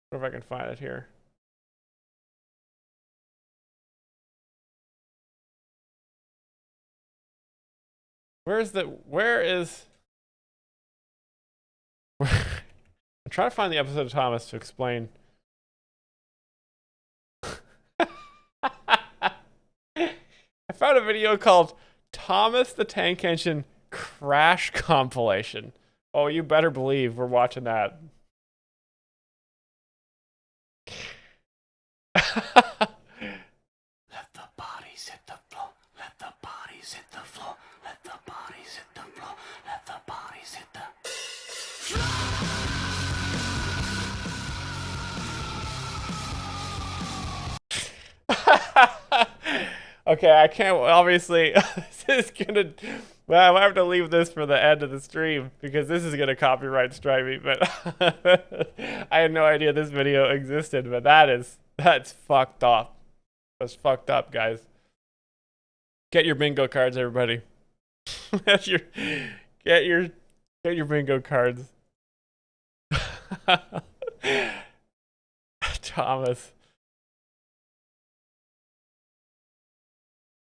What if I can find it here? Where is... I'm trying to find the episode of Thomas to explain. I found a video called Thomas the Tank Engine Crash Compilation. Oh, you better believe we're watching that. Let the bodies hit the floor. Let the bodies hit the floor. Let the bodies hit the floor. Let the bodies hit the Okay, I can't, obviously, this is gonna, well, I have to leave this for the end of the stream because this is gonna copyright strike me, but I had no idea this video existed, but that's fucked up. That's fucked up, guys. Get your bingo cards, everybody. Get your bingo cards. Thomas.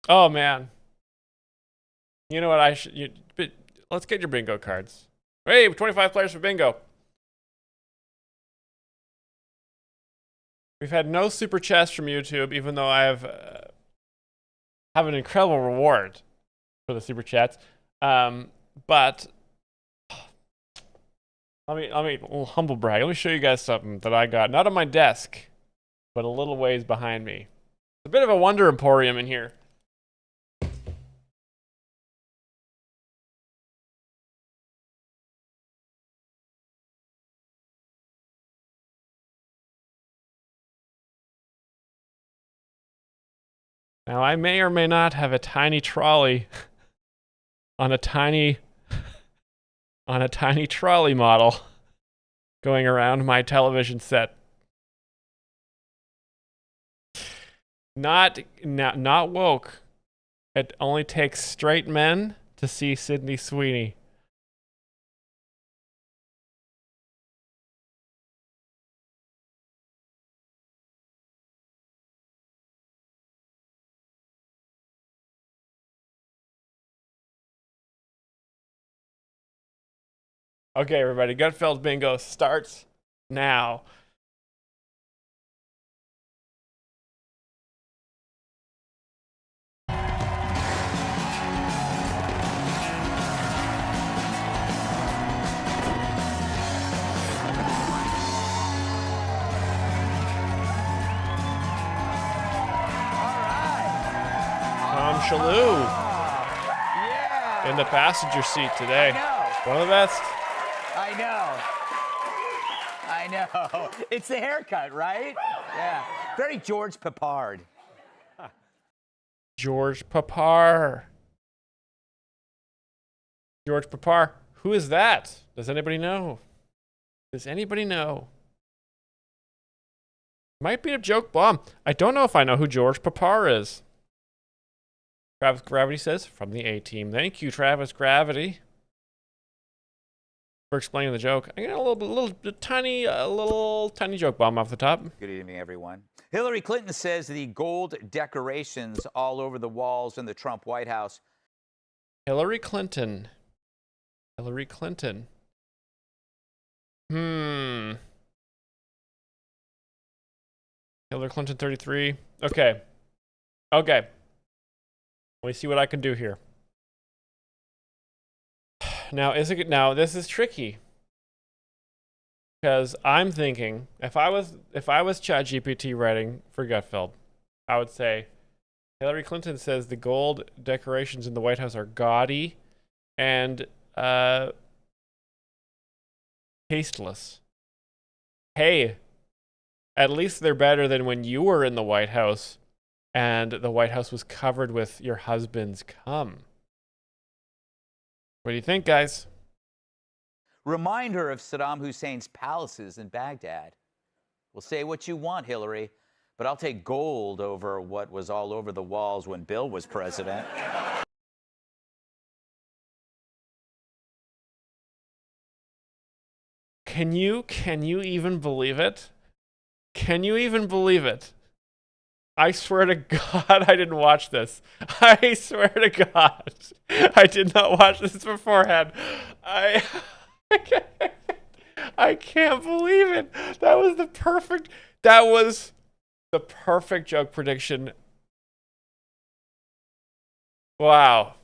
Oh man. You know what let's get your bingo cards. Hey, 25 players for bingo. We've had no super chats from YouTube, even though I have an incredible reward for the super chats. But Let me a little humble brag. Let me show you guys something that I got, not on my desk, but a little ways behind me. A bit of a wonder emporium in here. Now, I may or may not have a tiny trolley on a tiny trolley model going around my television set. Not woke. It only takes straight men to see Sydney Sweeney. Okay, everybody, Gutfeld Bingo starts now. Tom Shalhoub in the passenger seat today. One of the best. I know. It's the haircut, right? Yeah. Very George Peppard. George Peppard. George Peppard. Who is that? Does anybody know? Does anybody know? Might be a joke bomb. I don't know if I know who George Peppard is. Travis Gravity says, from the A-Team. Thank you, Travis Gravity, for explaining the joke. I got a little tiny joke bomb off the top. Good evening, everyone. Hillary Clinton says the gold decorations all over the walls in the Trump White House. Hillary Clinton. Hillary Clinton. Hillary Clinton 33. Okay. Let me see what I can do here. Now, this is tricky, because I'm thinking if I was ChatGPT writing for Gutfeld, I would say Hillary Clinton says the gold decorations in the White House are gaudy and tasteless. Hey, at least they're better than when you were in the White House and the White House was covered with your husband's cum. What do you think, guys? Reminder of Saddam Hussein's palaces in Baghdad. Well, say what you want, Hillary, but I'll take gold over what was all over the walls when Bill was president. Can you even believe it? Can you even believe it? I swear to God, I didn't watch this. I swear to God, I did not watch this beforehand. I can't believe it. That was the perfect joke prediction. Wow.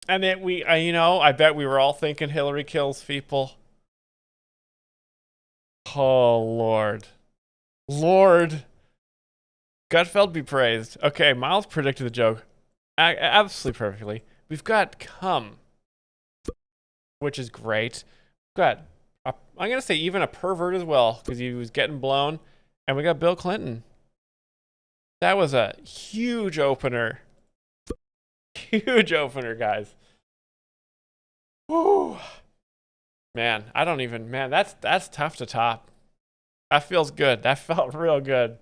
And I bet we were all thinking Hillary kills people. Oh, Lord. Gutfeld be praised. Okay, Myles predicted the joke absolutely perfectly. We've got cum, which is great. We've got, I'm going to say even a pervert as well, because he was getting blown. And we got Bill Clinton. That was a huge opener. Huge opener, guys. Whew. Man, that's tough to top. That feels good. That felt real good.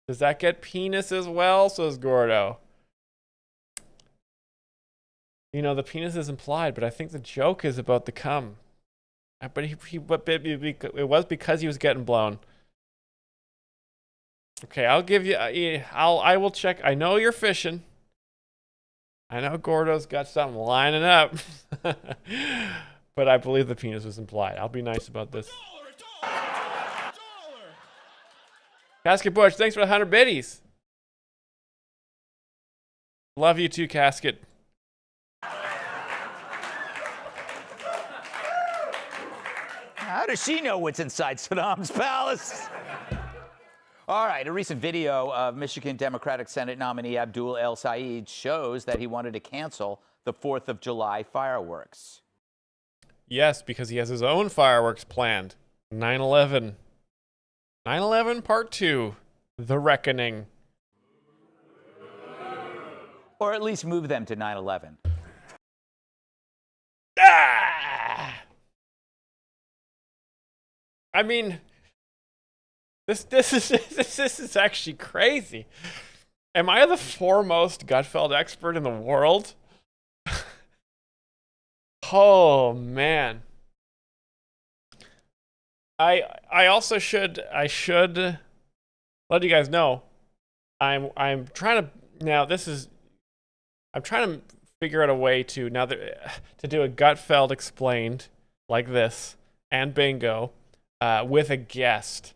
Does that get penis as well? Says Gordo. The penis is implied, but I think the joke is about the cum. But it was because he was getting blown. Okay, I'll give you. I will check. I know you're fishing. I know Gordo's got something lining up. But I believe the penis was implied. I'll be nice about this. Casket Bush, thanks for the 100 biddies. Love you too, Casket. How does she know what's inside Saddam's palace? All right, a recent video of Michigan Democratic Senate nominee Abdul El Sayed shows that he wanted to cancel the 4th of July fireworks. Yes, because he has his own fireworks planned. 9/11. 9/11 Part 2. The Reckoning. Or at least move them to 9/11. I mean, this is actually crazy. Am I the foremost Gutfeld expert in the world? Oh man. I should let you guys know. I'm trying to figure out a way to do a Gutfeld explained like this and bingo with a guest.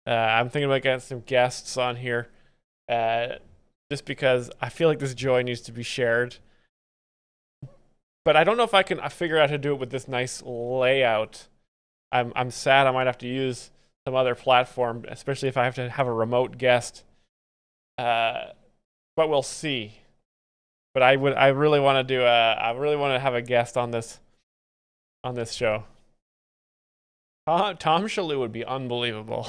I'm thinking about getting some guests on here just because I feel like this joy needs to be shared. But I don't know if I can figure out how to do it with this nice layout. I'm sad I might have to use some other platform, especially if I have to have a remote guest. But we'll see. But I really want to have a guest on this show. Tom Shalhoub would be unbelievable.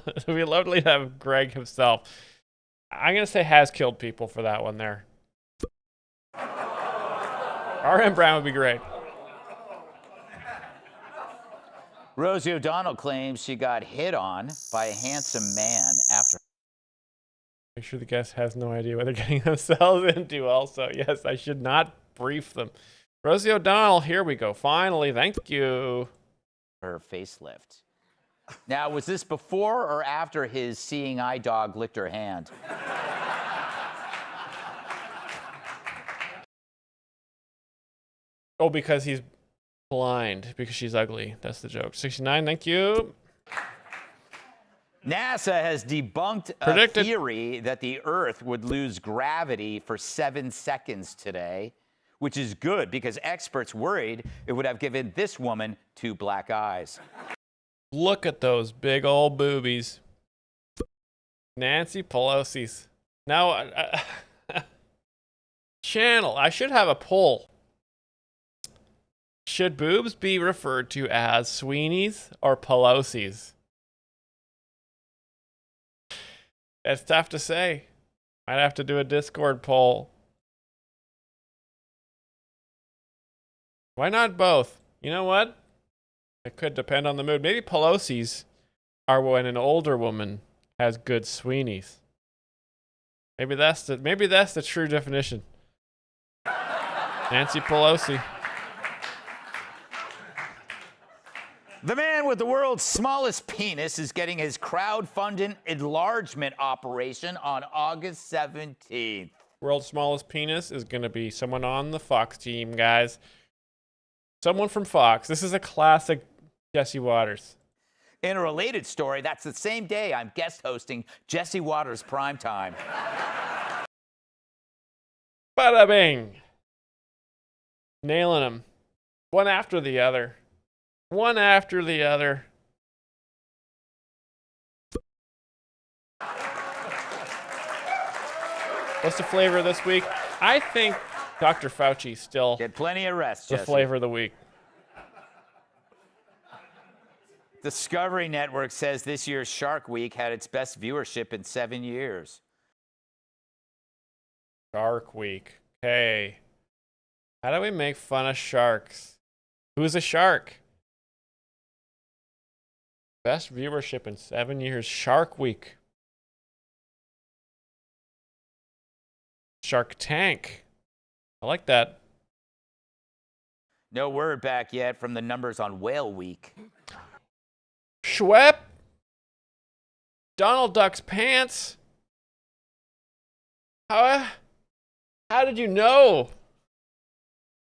It would be lovely to have Greg himself. I'm gonna say has killed people for that one there. R.M. Brown would be great. Rosie O'Donnell claims she got hit on by a handsome man after. Make sure the guest has no idea what they're getting themselves into also. Yes, I should not brief them. Rosie O'Donnell, here we go. Finally, thank you. Her facelift. Now, was this before or after his seeing eye dog licked her hand? Oh, because he's blind, because she's ugly. That's the joke. 69, thank you. NASA has debunked a theory that the Earth would lose gravity for 7 seconds today, which is good because experts worried it would have given this woman 2 black eyes. Look at those big old boobies. Nancy Pelosi's. Now, channel, I should have a poll. Should boobs be referred to as Sweeney's or Pelosi's? It's tough to say. Might have to do a Discord poll. Why not both? You know what? It could depend on the mood. Maybe Pelosi's are when an older woman has good Sweeney's. Maybe that's the true definition. Nancy Pelosi. The man with the world's smallest penis is getting his crowdfunding enlargement operation on August 17th. World's smallest penis is going to be someone on the Fox team, guys. Someone from Fox. This is a classic Jesse Waters. In a related story, that's the same day I'm guest hosting Jesse Waters Primetime. Bada bing. Nailing them. One after the other. One after the other. What's the flavor this week? I think Dr. Fauci still get plenty of rest. The Jesse. flavor of the week. Discovery Network says this year's Shark Week had its best viewership in 7 years. Shark Week. Okay. How do we make fun of sharks? Who's a shark? Best viewership in 7 years. Shark Week. Shark Tank. I like that. No word back yet from the numbers on Whale Week. Schwepp. Donald Duck's pants. How did you know?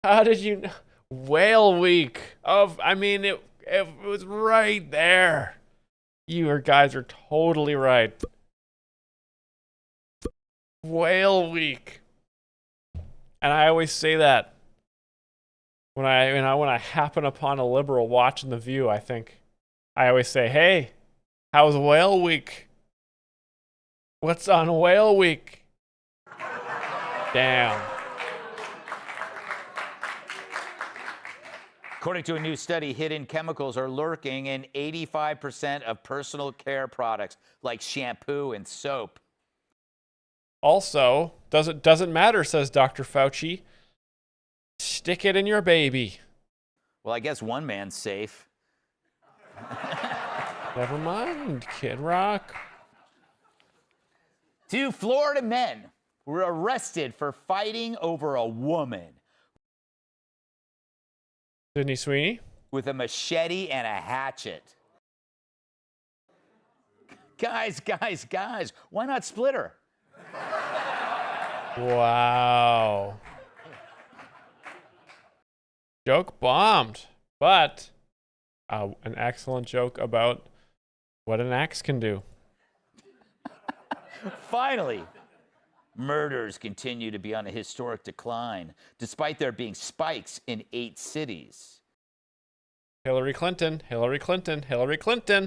How did you know? Whale Week. It was right there. You guys are totally right. Whale Week. And I always say that when I happen upon a liberal watching The View, I think, I always say, hey, how's whale week? What's on whale week? Damn. According to a new study, hidden chemicals are lurking in 85% of personal care products like shampoo and soap. Also, doesn't matter, says Dr. Fauci. Stick it in your baby. Well, I guess one man's safe. Never mind, Kid Rock. 2 Florida men were arrested for fighting over a woman. Sydney Sweeney? With a machete and a hatchet. Guys, why not split her? Wow. Joke bombed, but an excellent joke about what an axe can do. Finally, murders continue to be on a historic decline, despite there being spikes in 8 cities. Hillary Clinton.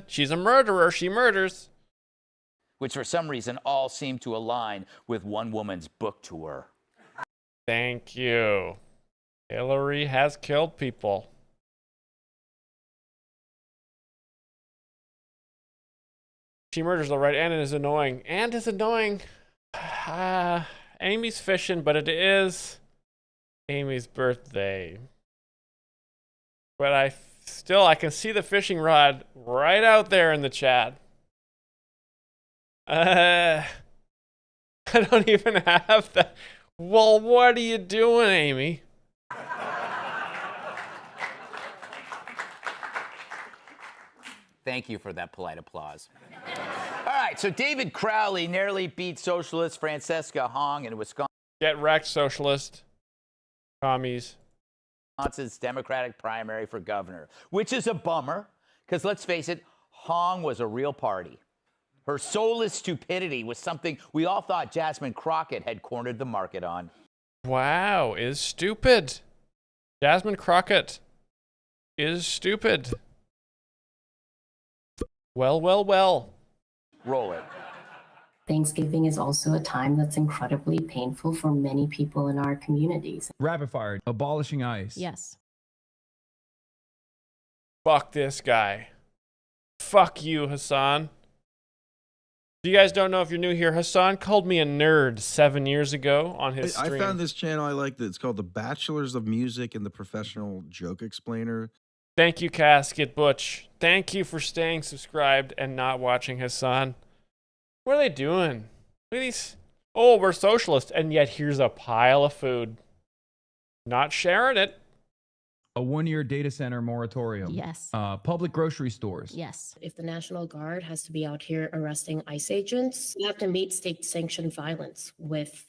She's a murderer. She murders. Which for some reason all seem to align with one woman's book tour. Thank you. Hillary has killed people. She murders all right, and is annoying. Amy's fishing, but it is Amy's birthday. But I can see the fishing rod right out there in the chat. I don't even have that. Well, what are you doing, Amy? Thank you for that polite applause. All right, so David Crowley narrowly beat socialist Francesca Hong in Wisconsin. Get wrecked, socialist. Commies. Wisconsin's Democratic primary for governor, which is a bummer, because let's face it, Hong was a real party. Her soulless stupidity was something we all thought Jasmine Crockett had cornered the market on. Wow, is stupid. Jasmine Crockett is stupid. Well. Roll it. Thanksgiving is also a time that's incredibly painful for many people in our communities. Rapid fire, abolishing ICE. Yes. Fuck this guy. Fuck you, Hassan. If you guys don't know, if you're new here, Hassan called me a nerd 7 years ago on his stream. I found this channel I like. It's called the Bachelors of Music and the Professional Joke Explainer. Thank you, Casket Butch. Thank you for staying subscribed and not watching Hassan. What are they doing? Look at these. Oh, we're socialists, and yet here's a pile of food. Not sharing it. A 1-year data center moratorium. Yes. Public grocery stores. Yes. If the National Guard has to be out here arresting ICE agents, we have to meet state-sanctioned violence with,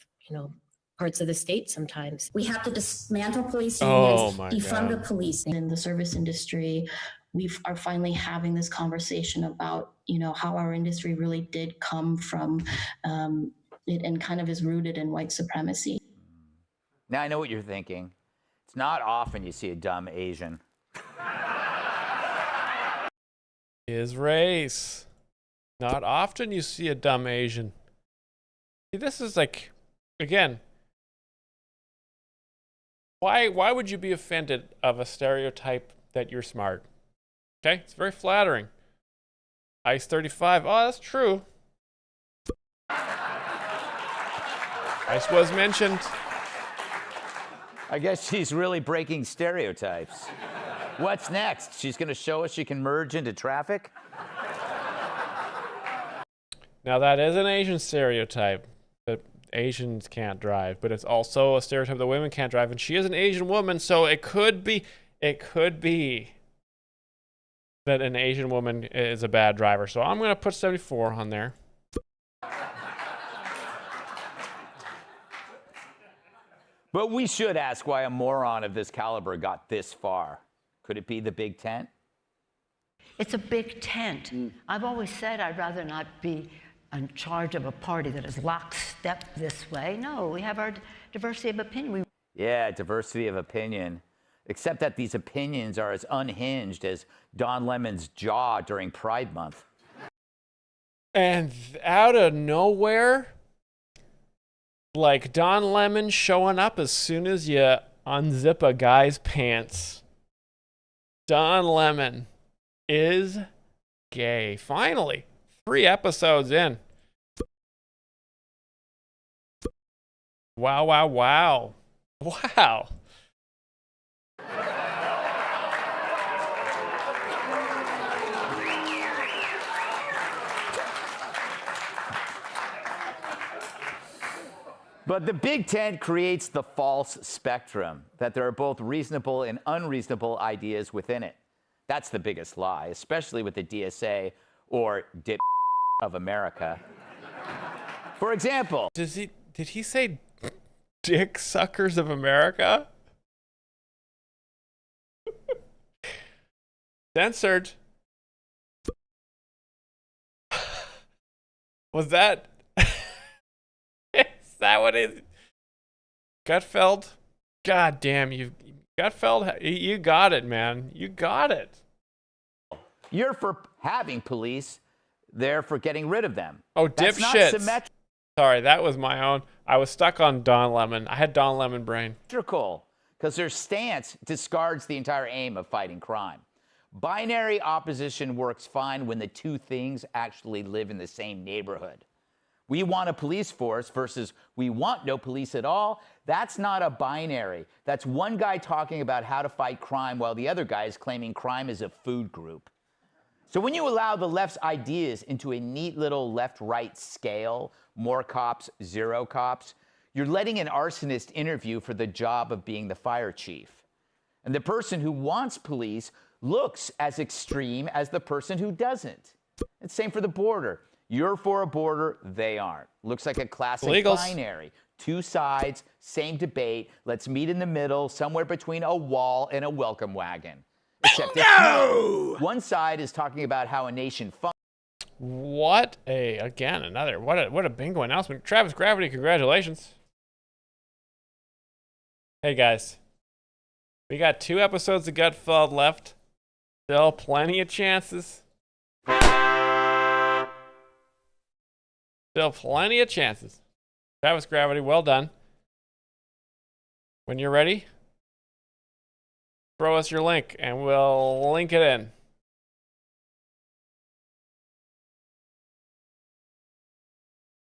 parts of the state sometimes. We have to dismantle police unions, defund the police. In the service industry, we are finally having this conversation about, how our industry really did come from it and kind of is rooted in white supremacy. Now I know what you're thinking. It's not often you see a dumb Asian. His race. Not often you see a dumb Asian. See, this is like, again, why would you be offended of a stereotype that you're smart? Okay, it's very flattering. Ice 35. Oh, that's true. Ice was mentioned. I guess she's really breaking stereotypes. What's next? She's going to show us she can merge into traffic? Now, that is an Asian stereotype that Asians can't drive, but it's also a stereotype that women can't drive, and she is an Asian woman, so it could be that an Asian woman is a bad driver. So I'm going to put 74 on there. But we should ask why a moron of this caliber got this far. Could it be the big tent? It's a big tent. I've always said I'd rather not be in charge of a party that is lockstep this way. No, we have our diversity of opinion. Yeah, diversity of opinion. except that these opinions are as unhinged as Don Lemon's jaw during Pride Month. And out of nowhere, like Don Lemon showing up as soon as you unzip a guy's pants. Don Lemon is gay. Finally, 3 episodes in. Wow, wow, wow. Wow. But the Big Tent creates the false spectrum that there are both reasonable and unreasonable ideas within it. That's the biggest lie, especially with the DSA or Dip of America. For example, did he say dick suckers of America? Censored. Was that? Is that what it is? Gutfeld? God damn you. Gutfeld, you got it, man. You got it. You're for having police. They're for getting rid of them. Oh, That's not dipshits. symmetrical. Sorry, that was my own. I was stuck on Don Lemon. I had Don Lemon brain. Because their stance discards the entire aim of fighting crime. Binary opposition works fine when the two things actually live in the same neighborhood. We want a police force versus we want no police at all. That's not a binary. That's one guy talking about how to fight crime while the other guy is claiming crime is a food group. So when you allow the left's ideas into a neat little left-right scale, more cops, zero cops, you're letting an arsonist interview for the job of being the fire chief. And the person who wants police looks as extreme as the person who doesn't. It's same for the border. You're for a border, they aren't. Looks like a classic Illegals. binary. Two sides, same debate. Let's meet in the middle, somewhere between a wall and a welcome wagon. Except it's not. One side is talking about how a nation functions. What a bingo announcement. Travis Gravity, congratulations. Hey guys, we got 2 episodes of Gutfeld left. Still plenty of chances. Still plenty of chances. Travis Gravity, well done. When you're ready, throw us your link and we'll link it in.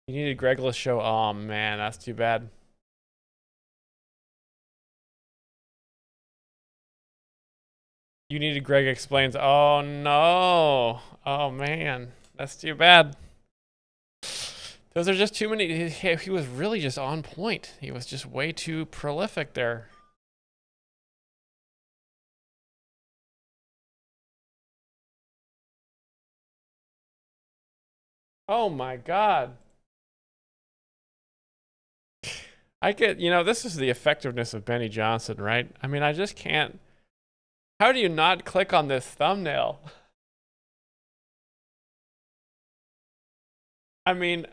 You needed Greg's show. Oh man, that's too bad. You needed Greg Explains. Oh no. Oh man, that's too bad. Those are just too many. He was really just on point. He was just way too prolific there. Oh my God. This is the effectiveness of Benny Johnson, right? I mean, I just can't. How do you not click on this thumbnail? I mean,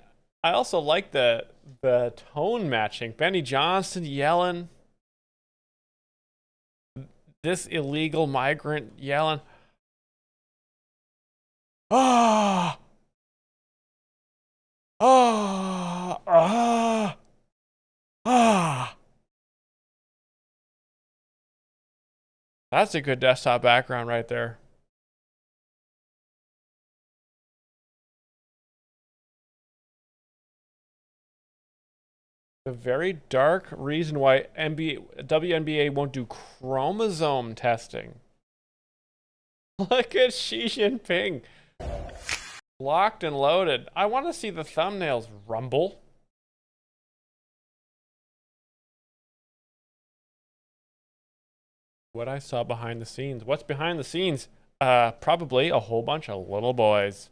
I also like the tone matching. Benny Johnson yelling. This illegal migrant yelling. Ah! Ah! Ah! Ah! That's a good desktop background right there. The very dark reason why WNBA won't do chromosome testing. Look at Xi Jinping. Locked and loaded. I want to see the thumbnails rumble. What I saw behind the scenes. What's behind the scenes? Probably a whole bunch of little boys.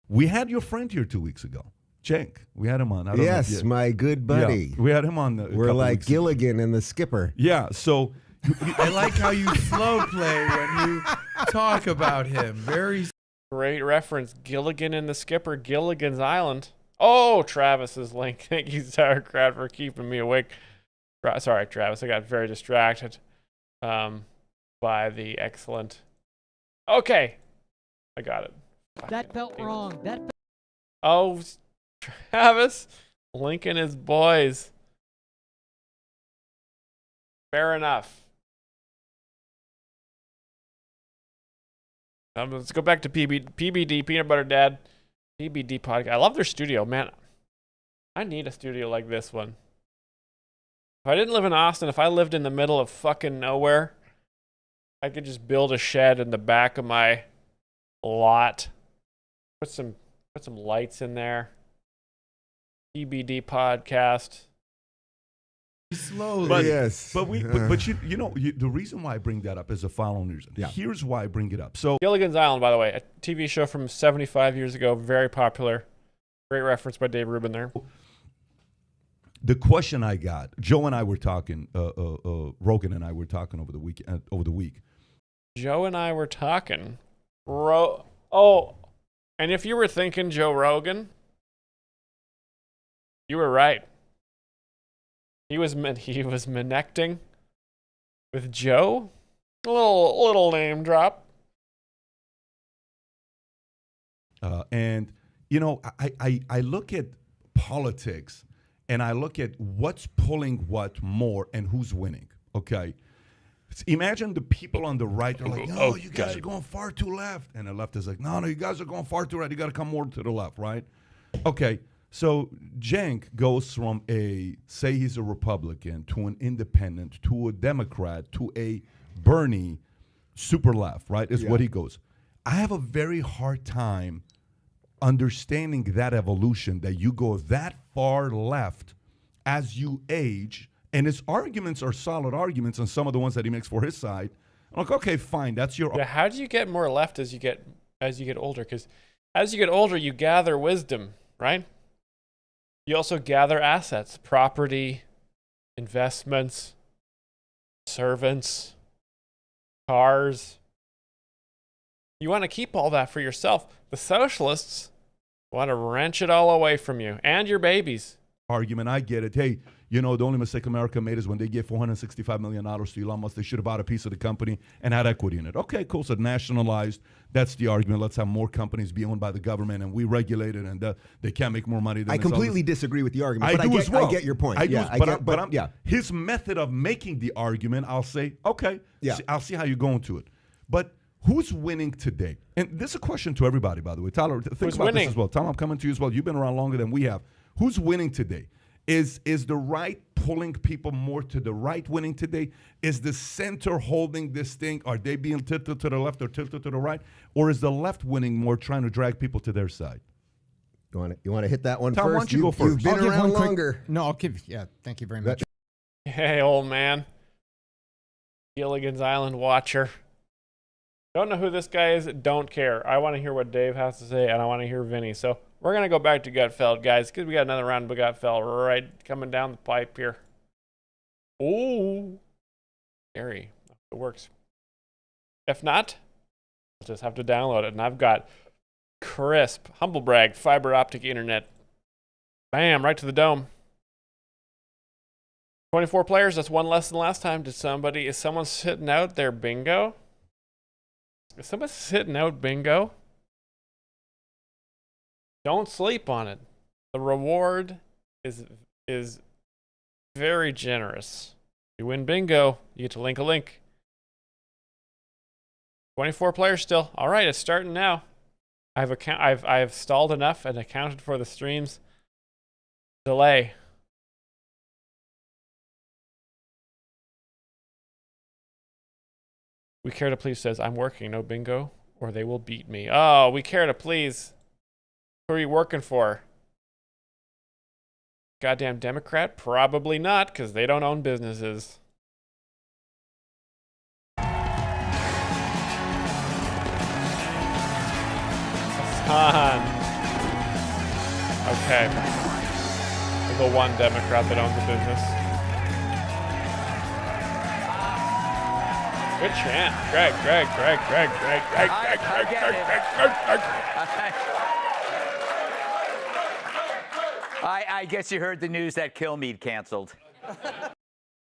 We had your friend here 2 weeks ago. Cenk. We had him on. Yes, my good buddy. Yeah, we had him on. We're like Gilligan and the Skipper. Yeah, so I like how you slow play when you talk about him. Very great reference. Gilligan and the Skipper, Gilligan's Island. Oh, Travis's link. Thank you, Sauerkraut, for keeping me awake. Sorry, Travis. I got very distracted. by the excellent. Okay, I got it. That felt wrong. Oh, Travis, Lincoln is boys. Fair enough. Let's go back to PBD, Peanut Butter Dad. PBD podcast. I love their studio, man. I need a studio like this one. If I didn't live in Austin, if I lived in the middle of fucking nowhere, I could just build a shed in the back of my lot. Put some lights in there. PBD podcast. Slowly. But, Yes. But the reason why I bring that up is the following reason. Yeah. Here's why I bring it up. So Gilligan's Island, by the way, a TV show from 75 years ago, very popular. Great reference by Dave Rubin there. the question I got, Joe and I were talking, Rogan and I were talking over the week. Joe and I were talking. And if you were thinking Joe Rogan, you were right. He was connecting with Joe. A little name drop. And you know, I look at politics and I look at what's pulling what more and who's winning. Okay. Imagine the people on the right are like, no, you guys are going far too left. And the left is like, no, you guys are going far too right. You got to come more to the left, right? Okay, so Cenk goes from say he's a Republican, to an independent, to a Democrat, to a Bernie super left, right? Is what he goes. I have a very hard time understanding that evolution, that you go that far left as you age. And his arguments are solid arguments, and some of the ones that he makes for his side, I'm like, okay, fine, that's your. Yeah, how do you get more left as you get older? Because as you get older, you gather wisdom, right? You also gather assets, property, investments, servants, cars. You want to keep all that for yourself. The socialists want to wrench it all away from you and your babies. Argument, I get it. Hey, you know, the only mistake America made is when they gave $465 million to Elon Musk. They should have bought a piece of the company and had equity in it. Okay, cool. So nationalized. That's the argument. Let's have more companies be owned by the government, and we regulate it, and they can't make more money than I completely disagree with the argument. But I get your point. His method of making the argument, I'll say, okay, I'll see how you're going to it. But who's winning today? And this is a question to everybody, by the way. Tyler, think about this as well. Tom, I'm coming to you as well. You've been around longer than we have. Who's winning today? Is the right pulling people more to the right winning today? Is the center holding this thing? Are they being tilted to the left or tilted to the right? Or is the left winning more, trying to drag people to their side? You want to hit that one Tom, first? Why don't you go first? You've been around longer. Thank you very much. Hey, old man. Gilligan's Island watcher. Don't know who this guy is. Don't care. I want to hear what Dave has to say, and I want to hear Vinny. So we're going to go back to Gutfeld, guys, because we got another round of Gutfeld right coming down the pipe here. Ooh. Scary. It works. If not, I'll just have to download it. And I've got crisp, humble brag, fiber optic internet. Bam, right to the dome. 24 players. That's one less than last time. Is someone sitting out their bingo? Is someone sitting out bingo? Don't sleep on it. The reward is very generous. You win bingo, you get to link a link. 24 players still. All right, it's starting now. I've stalled enough and accounted for the stream's delay. We Care to Please says, I'm working, no bingo, or they will beat me. Oh, We Care to Please. Who are you working for? Goddamn Democrat? Probably not, because they don't own businesses. Hassan. Okay. The one Democrat that owns a business. Good chant. Greg. I guess you heard the news that Kilmeade canceled.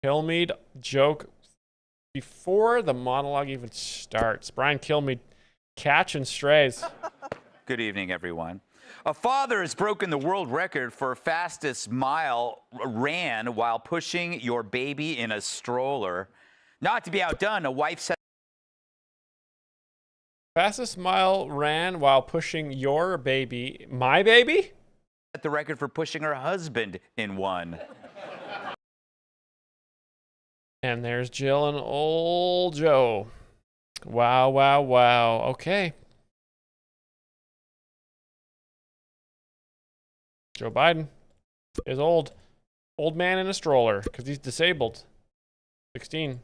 Kilmeade joke before the monologue even starts. Brian Kilmeade catching strays. Good evening, everyone. A father has broken the world record for fastest mile ran while pushing your baby in a stroller. Not to be outdone, a wife said. Fastest mile ran while pushing your baby. My baby? Set the record for pushing her husband in one. And there's Jill and old Joe. Wow, wow, wow. Okay. Joe Biden is old. Old man in a stroller because he's disabled. 16.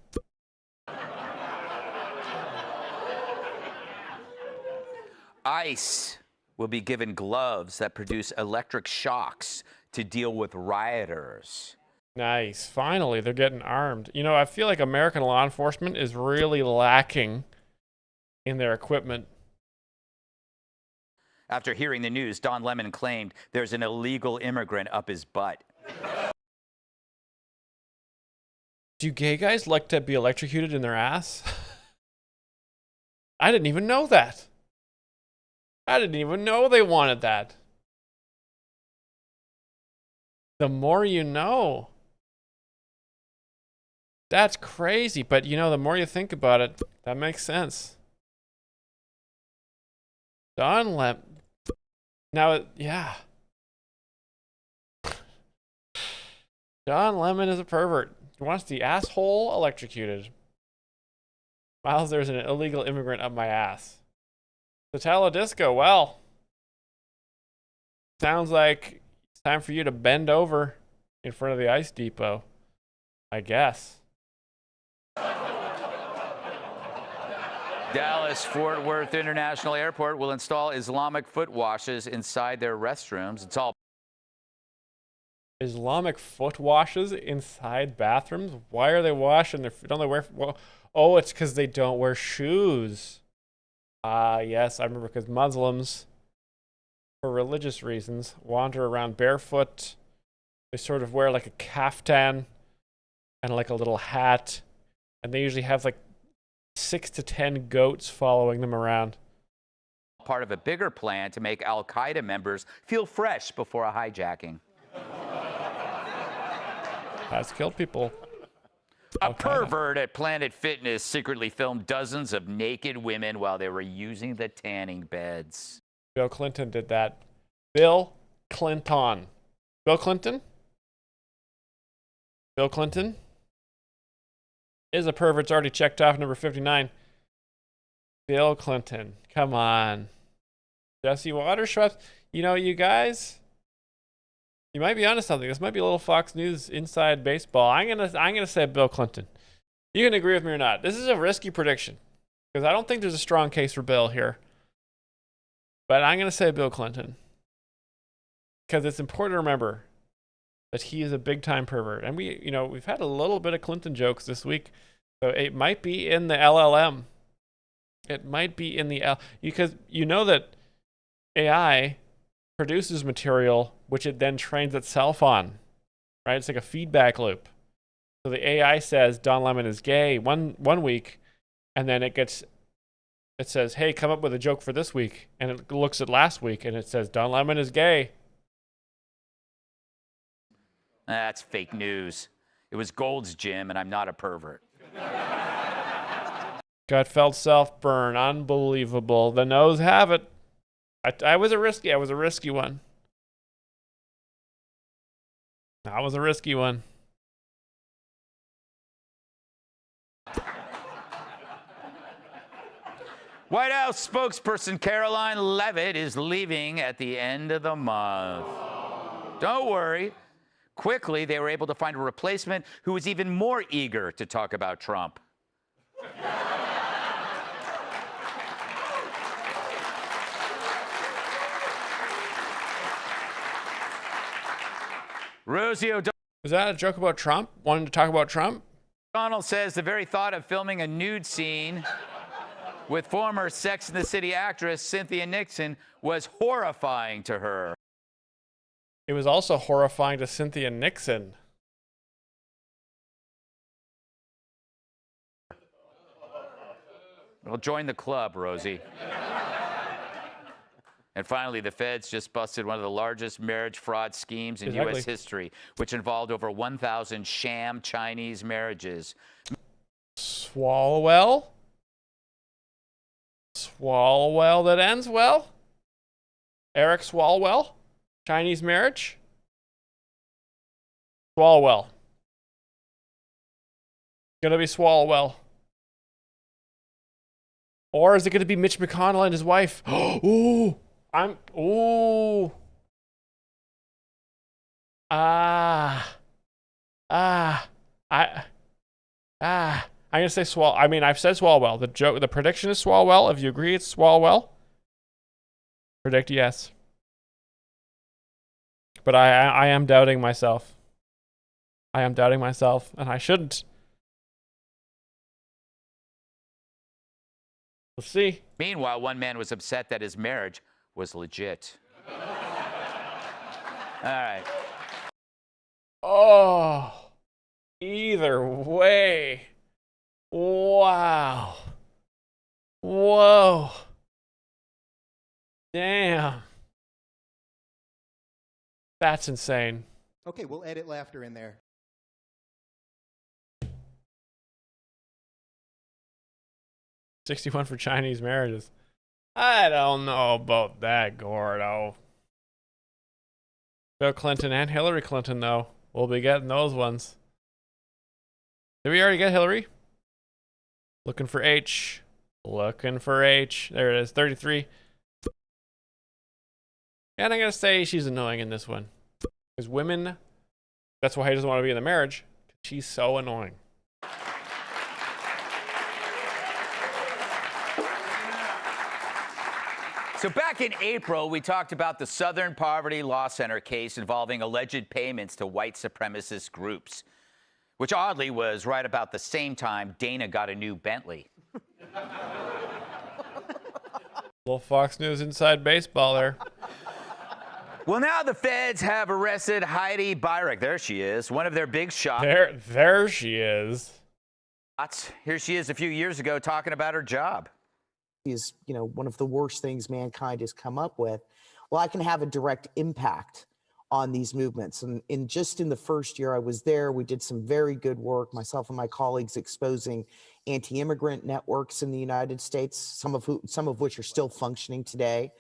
ICE will be given gloves that produce electric shocks to deal with rioters. Nice. Finally, they're getting armed. You know, I feel like American law enforcement is really lacking in their equipment. After hearing the news, Don Lemon claimed there's an illegal immigrant up his butt. Do gay guys like to be electrocuted in their ass? I didn't even know that. I didn't even know they wanted that. The more you know. That's crazy, but you know, the more you think about it, that makes sense. Don Lemon. Now, yeah. Don Lemon is a pervert. He wants the asshole electrocuted. Myles, there's an illegal immigrant up my ass. Satella Disco, well. Sounds like it's time for you to bend over in front of the ice depot. I guess. Dallas Fort Worth International Airport will install Islamic foot washes inside their restrooms. It's all Islamic foot washes inside bathrooms? Why are they washing their feet? Don't they wear? Well, oh, it's because they don't wear shoes. Yes, I remember because Muslims, for religious reasons, wander around barefoot. They sort of wear like a kaftan and like a little hat, and they usually have like 6 to 10 goats following them around. part of a bigger plan to make Al-Qaeda members feel fresh before a hijacking. Has killed people. A pervert at Planet Fitness secretly filmed dozens of naked women while they were using the tanning beds. Bill Clinton did that. Bill Clinton. Bill Clinton? Bill Clinton is a pervert. It's already checked off number 59. Bill Clinton. Come on. Jesse Watersworth. You know, you guys, you might be onto something. This might be a little Fox News inside baseball. I'm gonna say Bill Clinton. You can agree with me or not. This is a risky prediction because I don't think there's a strong case for Bill here. But I'm gonna say Bill Clinton because it's important to remember that he is a big time pervert, and we've had a little bit of Clinton jokes this week, so it might be in the LLM. It might be in the because you know that AI produces material which it then trains itself on, right? It's like a feedback loop. So the AI says Don Lemon is gay one week, and then it says, hey, come up with a joke for this week, and it looks at last week and it says Don Lemon is gay. That's fake news. It was Gold's Gym, and I'm not a pervert. Gutfeld self-burn, unbelievable. The no's have it. I was a risky one. That was a risky one. White House spokesperson Caroline Leavitt is leaving at the end of the month. Don't worry. Quickly, they were able to find a replacement who was even more eager to talk about Trump. Rosie O'Donnell. Was that a joke about Trump? Wanting to talk about Trump? O'Donnell says the very thought of filming a nude scene with former Sex and the City actress Cynthia Nixon was horrifying to her. It was also horrifying to Cynthia Nixon. Well, join the club, Rosie. And finally, the feds just busted one of the largest marriage fraud schemes in U.S. history, which involved over 1,000 sham Chinese marriages. Swalwell? Swalwell that ends well? Eric Swalwell? Chinese marriage? Swalwell. Gonna be Swalwell. Or is it gonna be Mitch McConnell and his wife? Ooh! I'm gonna say I've said Swalwell. The prediction is Swalwell. If you agree it's Swalwell, predict yes. But I am doubting myself. I am doubting myself, and I shouldn't. We'll see. Meanwhile, one man was upset that his marriage was legit. All right. Oh, either way. Wow. Whoa. Damn. That's insane. Okay, we'll edit laughter in there. $61 for Chinese marriages. I don't know about that, Gordo. Bill Clinton and Hillary Clinton, though. We'll be getting those ones. Did we already get Hillary? Looking for H. Looking for H. There it is, 33. And I'm going to say she's annoying in this one. Because women, that's why he doesn't want to be in the marriage. She's so annoying. So back in April, we talked about the Southern Poverty Law Center case involving alleged payments to white supremacist groups, which oddly was right about the same time Dana got a new Bentley. Little Fox News inside baseball there. Well, now the feds have arrested Heidi Beirich. There she is, one of their big shots. There she is. Here she is a few years ago talking about her job. Is, one of the worst things mankind has come up with. Well, I can have a direct impact on these movements. And in the first year I was there, we did some very good work, myself and my colleagues, exposing anti-immigrant networks in the United States, some of which are still functioning today.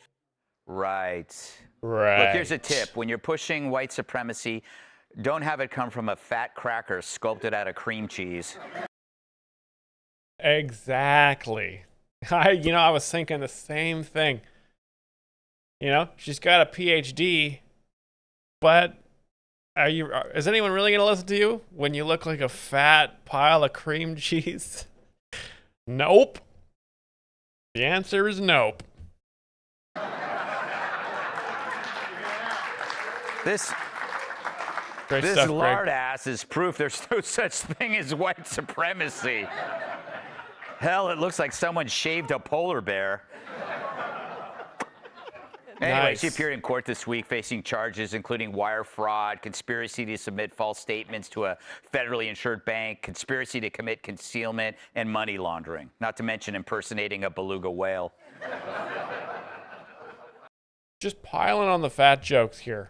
Right. Right. Look, here's a tip. When you're pushing white supremacy, don't have it come from a fat cracker sculpted out of cream cheese. Exactly. I was thinking the same thing. She's got a PhD, but is anyone really going to listen to you when you look like a fat pile of cream cheese? Nope. The answer is nope. This Great stuff, lard Greg. ass is proof there's no such thing as white supremacy. Hell, it looks like someone shaved a polar bear. Anyway, Nice. she appeared in court this week facing charges including wire fraud, conspiracy to submit false statements to a federally insured bank, conspiracy to commit concealment, and money laundering, not to mention impersonating a beluga whale. Just piling on the fat jokes here.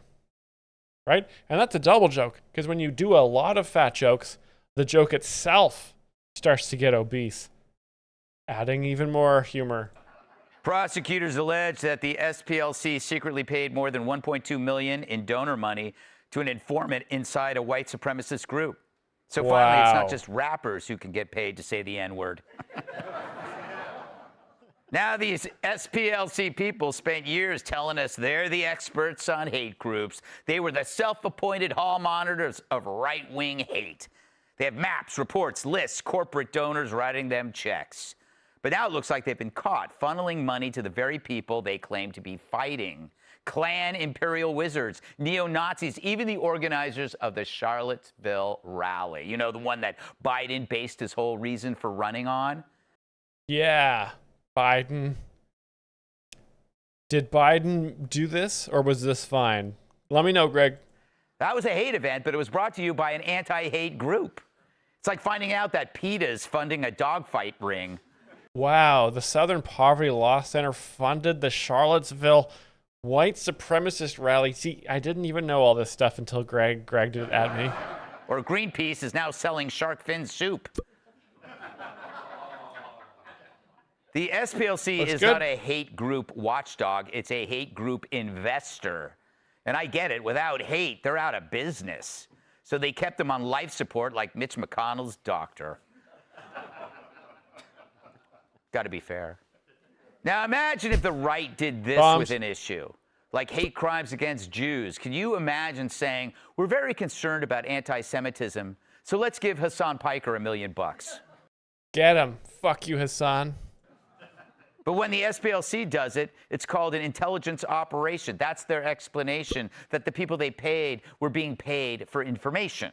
Right? And that's a double joke, because when you do a lot of fat jokes, the joke itself starts to get obese, adding even more humor. Prosecutors allege that the SPLC secretly paid more than $1.2 million in donor money to an informant inside a white supremacist group. So finally, it's not just rappers who can get paid to say the N-word. Now these SPLC people spent years telling us they're the experts on hate groups. They were the self-appointed hall monitors of right-wing hate. They have maps, reports, lists, corporate donors writing them checks. But now it looks like they've been caught funneling money to the very people they claim to be fighting. Klan imperial wizards, neo-Nazis, even the organizers of the Charlottesville rally. You know, the one that Biden based his whole reason for running on? Yeah, Biden. Did Biden do this, or was this fine? Let me know, Greg. That was a hate event, but it was brought to you by an anti-hate group. It's like finding out that PETA is funding a dogfight ring. Wow, the Southern Poverty Law Center funded the Charlottesville white supremacist rally. See, I didn't even know all this stuff until Greg did it at me. Or Greenpeace is now selling shark fin soup. The SPLC is not a hate group watchdog. It's a hate group investor. And I get it. Without hate, they're out of business. So they kept them on life support like Mitch McConnell's doctor. Got to be fair. Now imagine if the right did this with an issue, like hate crimes against Jews. Can you imagine saying, we're very concerned about anti-Semitism, so let's give Hassan Piker $1 million. Get him. Fuck you, Hassan. But when the SPLC does it, it's called an intelligence operation. That's their explanation, that the people they paid were being paid for information.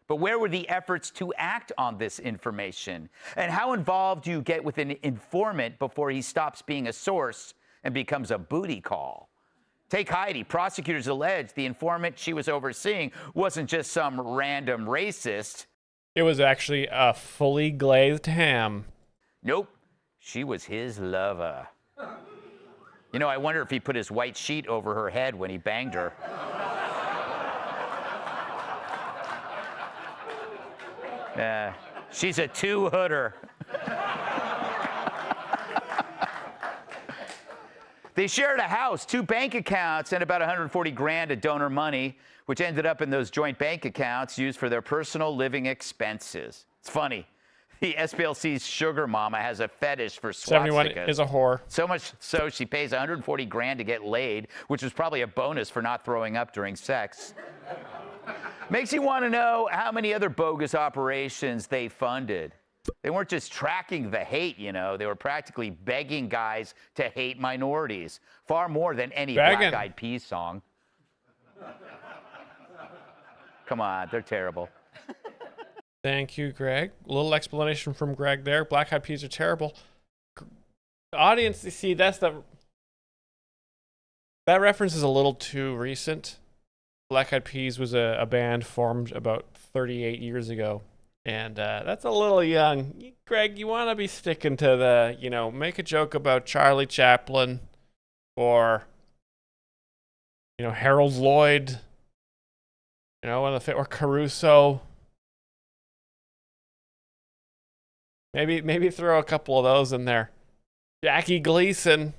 But where were the efforts to act on this information? And how involved do you get with an informant before he stops being a source and becomes a booty call? Take Heidi. Prosecutors allege the informant she was overseeing wasn't just some random racist. It was actually a fully glazed ham. Nope. She was his lover. You know, I wonder if he put his white sheet over her head when he banged her. She's a two-hooder. They shared a house, 2 bank accounts, and about 140 grand of donor money, which ended up in those joint bank accounts used for their personal living expenses. It's funny. The SPLC's sugar mama has a fetish for swastikas. 71 is a whore. So much so she pays 140 grand to get laid, which was probably a bonus for not throwing up during sex. Makes you want to know how many other bogus operations they funded. They weren't just tracking the hate, you know. They were practically begging guys to hate minorities. Far more than any Black Eyed Peas song. Come on, they're terrible. Thank you, Greg. A little explanation from Greg there. Black Eyed Peas are terrible. The audience, you see, that reference is a little too recent. Black Eyed Peas was a band formed about 38 years ago. And that's a little young. Greg, you want to be sticking to the, you know, make a joke about Charlie Chaplin or, you know, Harold Lloyd, you know, or Caruso. Maybe throw a couple of those in there. Jackie Gleason.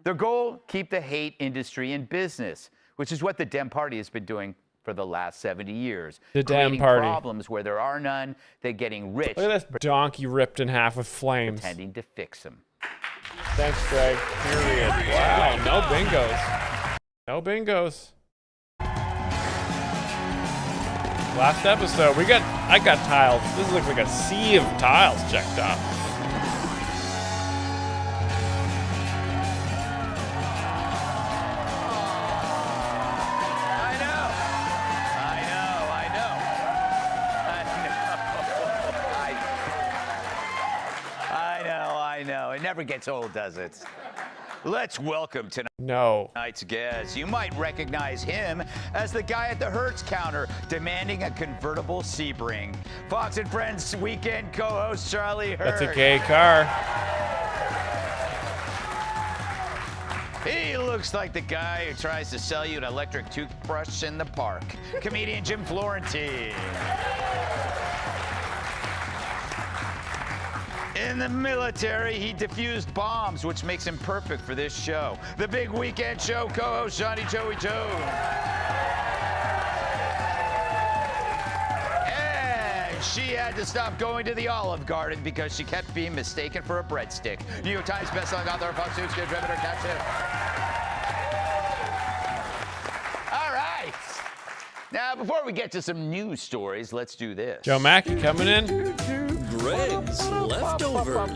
Their goal, keep the hate industry in business, which is what the Dem Party has been doing for the last 70 years. The Dem Party. Problems where there are none, they're getting rich. Look at this donkey ripped in half with flames. Pretending to fix them. Thanks, Greg. Period. Wow, no bingos. No bingos. Last episode, I got tiles. This looks like a sea of tiles checked off. I know. It never gets old, does it? Let's welcome tonight's guest. You might recognize him as the guy at the Hertz counter demanding a convertible Sebring. Fox and Friends weekend co-host Charlie Hertz. That's a gay car. He looks like the guy who tries to sell you an electric toothbrush in the park. Comedian Jim Florentine. In the military, he defused bombs, which makes him perfect for this show. The Big Weekend Show co-host Johnny Joey Jones. And she had to stop going to the Olive Garden because she kept being mistaken for a breadstick. New York Times bestselling author, Fox News contributor, catch him. All right. Now, before we get to some news stories, let's do this. Joe Mackey coming in. Greg's Leftovers.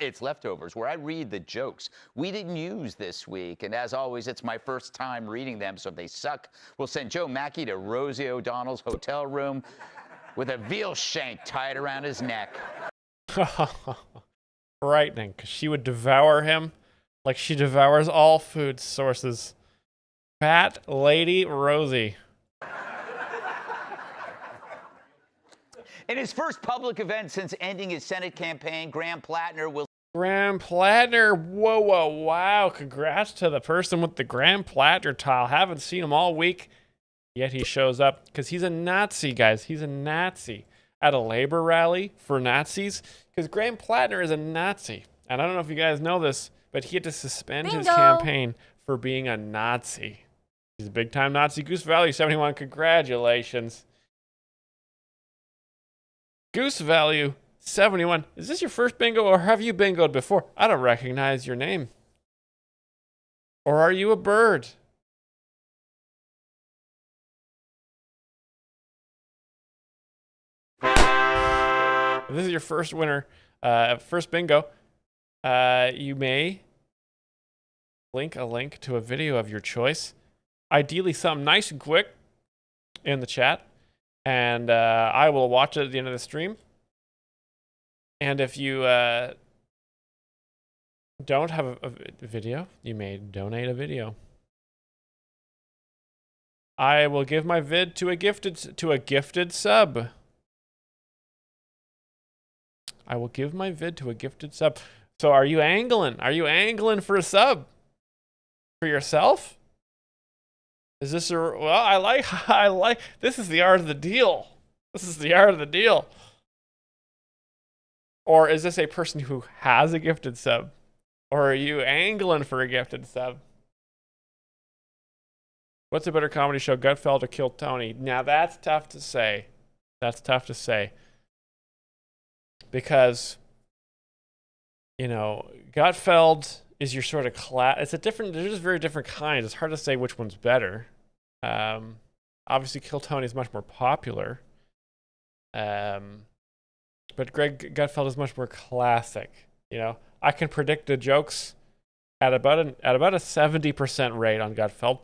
It's Leftovers, where I read the jokes we didn't use this week. And as always, it's my first time reading them, so if they suck, we'll send Joe Mackey to Rosie O'Donnell's hotel room with a veal shank tied around his neck. Frightening, because she would devour him like she devours all food sources. Fat Lady Rosie. In his first public event since ending his Senate campaign, Graham Plattner will... Graham Plattner. Whoa, whoa, wow. Congrats to the person with the Graham Plattner tile. Haven't seen him all week, yet he shows up because he's a Nazi, guys. He's a Nazi at a labor rally for Nazis because Graham Plattner is a Nazi. And I don't know if you guys know this, but he had to suspend his campaign for being a Nazi. He's a big-time Nazi. Goose Value 71, congratulations. Goose Value 71. Is this your first bingo, or have you bingoed before? I don't recognize your name. Or are you a bird? If this is your first winner, first bingo, you may link a link to a video of your choice. Ideally something nice and quick in the chat. And I will watch it at the end of the stream. And if you don't have a video, you may donate a video. I will give my vid to a gifted sub. I will give my vid to a gifted sub. So are you angling? Are you angling for a sub? For yourself? Is this a... Well, I like... This is the art of the deal. This is the art of the deal. Or is this a person who has a gifted sub? Or are you angling for a gifted sub? What's a better comedy show, Gutfeld or Kill Tony? Now that's tough to say. That's tough to say. Because, you know, Gutfeld is your sort of class. It's a different, they're just very different kinds. It's hard to say which one's better. Obviously, Kill Tony is much more popular. But Greg Gutfeld is much more classic. You know, I can predict the jokes at about a 70% rate on Gutfeld.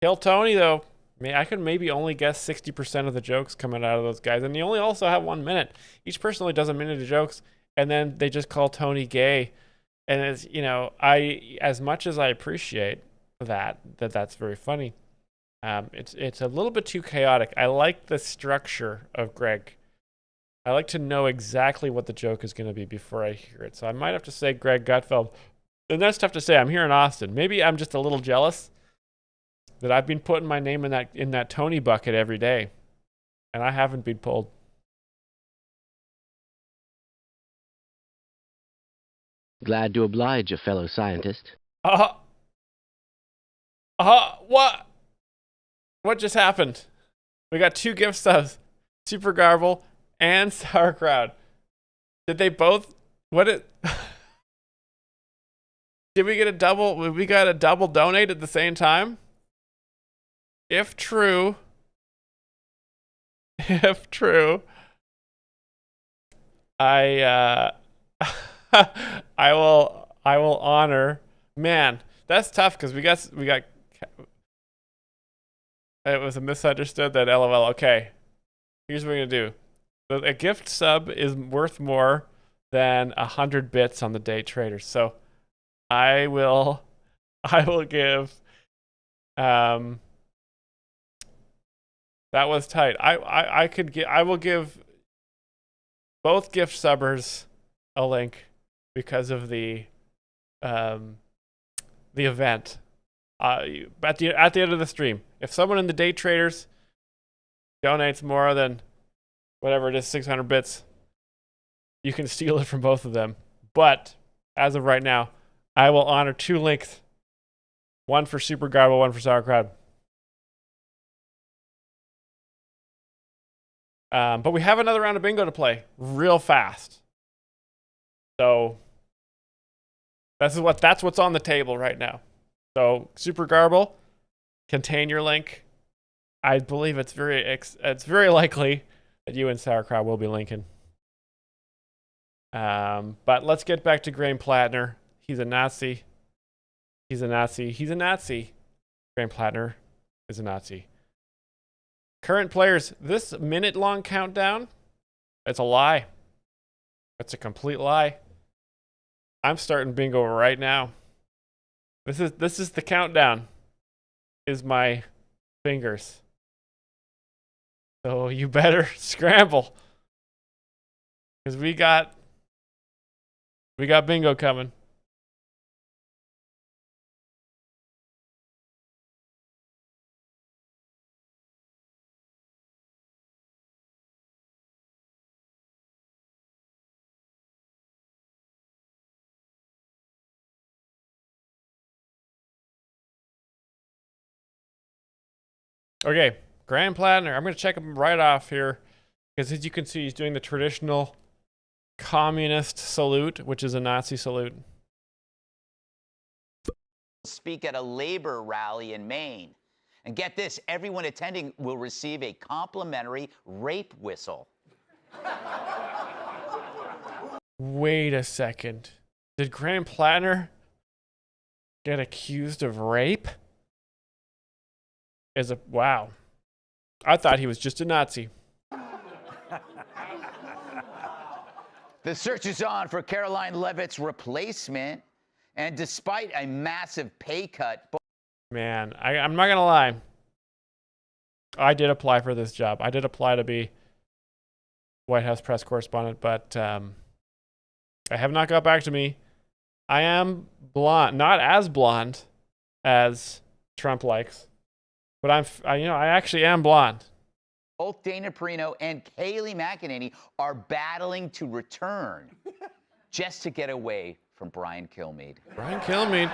Kill Tony, though, I could maybe only guess 60% of the jokes coming out of those guys. And you only also have 1 minute. Each person only does a minute of jokes, and then they just call Tony gay. And it's, you know, as much as I appreciate that's very funny, it's a little bit too chaotic. I like the structure of Greg. I like to know exactly what the joke is going to be before I hear it. So I might have to say Greg Gutfeld. And that's tough to say. I'm here in Austin. Maybe I'm just a little jealous that I've been putting my name in that Tony bucket every day, and I haven't been pulled. Glad to oblige a fellow scientist. What? What just happened? We got 2 gift subs, Super Garble and Sauerkraut. Did they both? Did we get a double? We got a double donate at the same time? If true, I will honor. Man, that's tough because we got. It was a misunderstood. That LOL. Okay, here's what we're gonna do. A gift sub is worth more than 100 bits on the day trader. So I will give. That was tight. I will give both gift subbers a link because of the event. At the end of the stream, if someone in the day traders donates more than whatever it is, 600 bits, you can steal it from both of them. But as of right now, I will honor 2 links. One for Super Garble, one for Sauerkraut. But we have another round of bingo to play real fast. So that's what's on the table right now. So Super Garble, contain your link. I believe it's very likely that you and Sauerkraut will be linking. But let's get back to Graham Plattner. He's a Nazi. He's a Nazi. He's a Nazi. Graham Plattner is a Nazi. Current players, this minute-long countdown, it's a lie. It's a complete lie. I'm starting bingo right now. This is the countdown. Is my fingers. So you better scramble. Because we got bingo coming. Okay, Grand Platinum. I'm going to check him right off here because as you can see, he's doing the traditional communist salute, which is a Nazi salute. Speak at a labor rally in Maine. And get this, everyone attending will receive a complimentary rape whistle. Wait a second. Did Grand Platinum get accused of rape? Wow. I thought he was just a Nazi. The search is on for Caroline Levitt's replacement, and despite a massive pay cut... Man, I'm not going to lie. I did apply for this job. I did apply to be White House press correspondent, but I have not got back to me. I am blonde, not as blonde as Trump likes, but I actually am blonde. Both Dana Perino and Kayleigh McEnany are battling to return just to get away from Brian Kilmeade. Brian Kilmeade.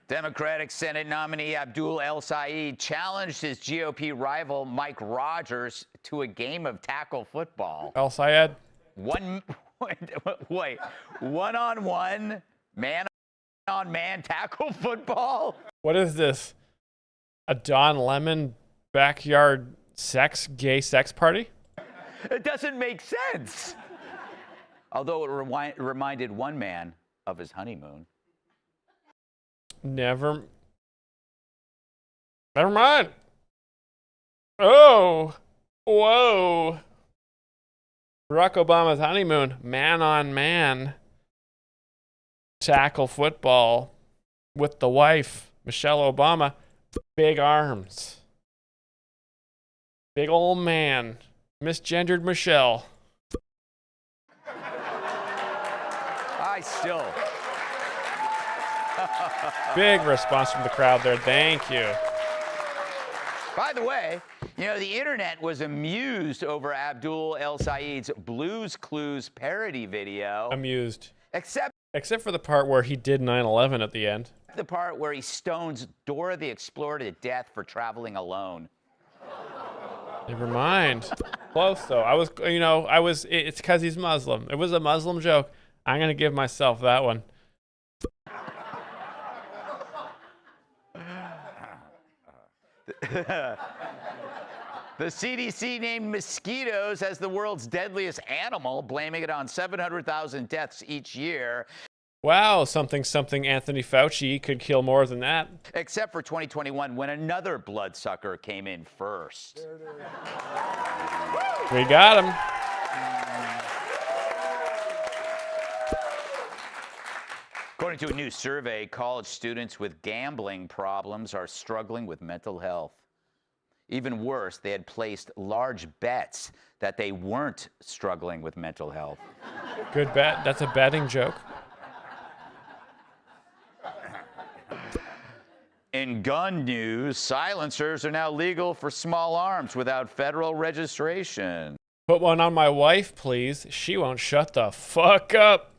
Democratic Senate nominee Abdul El Sayed challenged his GOP rival Mike Rogers to a game of tackle football. El Sayed? One-on-one, man-on-man tackle football? What is this? A Don Lemon backyard gay sex party? It doesn't make sense. Although it reminded one man of his honeymoon. Never mind. Oh, whoa. Barack Obama's honeymoon, man-on-man tackle football with the wife, Michelle Obama. Big arms. Big old man. Misgendered Michelle. Big response from the crowd there. Thank you. By the way, the internet was amused over Abdul El Sayed's Blues Clues parody video. Amused. Except for the part where he did 9/11 at the end. The part where he stones Dora the Explorer to death for traveling alone. Never mind. Close though. It's because he's Muslim. It was a Muslim joke. I'm going to give myself that one. The CDC named mosquitoes as the world's deadliest animal, blaming it on 700,000 deaths each year. Wow, something Anthony Fauci could kill more than that. Except for 2021, when another bloodsucker came in first. We got him. According to a new survey, college students with gambling problems are struggling with mental health. Even worse, they had placed large bets that they weren't struggling with mental health. Good bet. That's a betting joke. In gun news, silencers are now legal for small arms without federal registration. Put one on my wife, please. She won't shut the fuck up.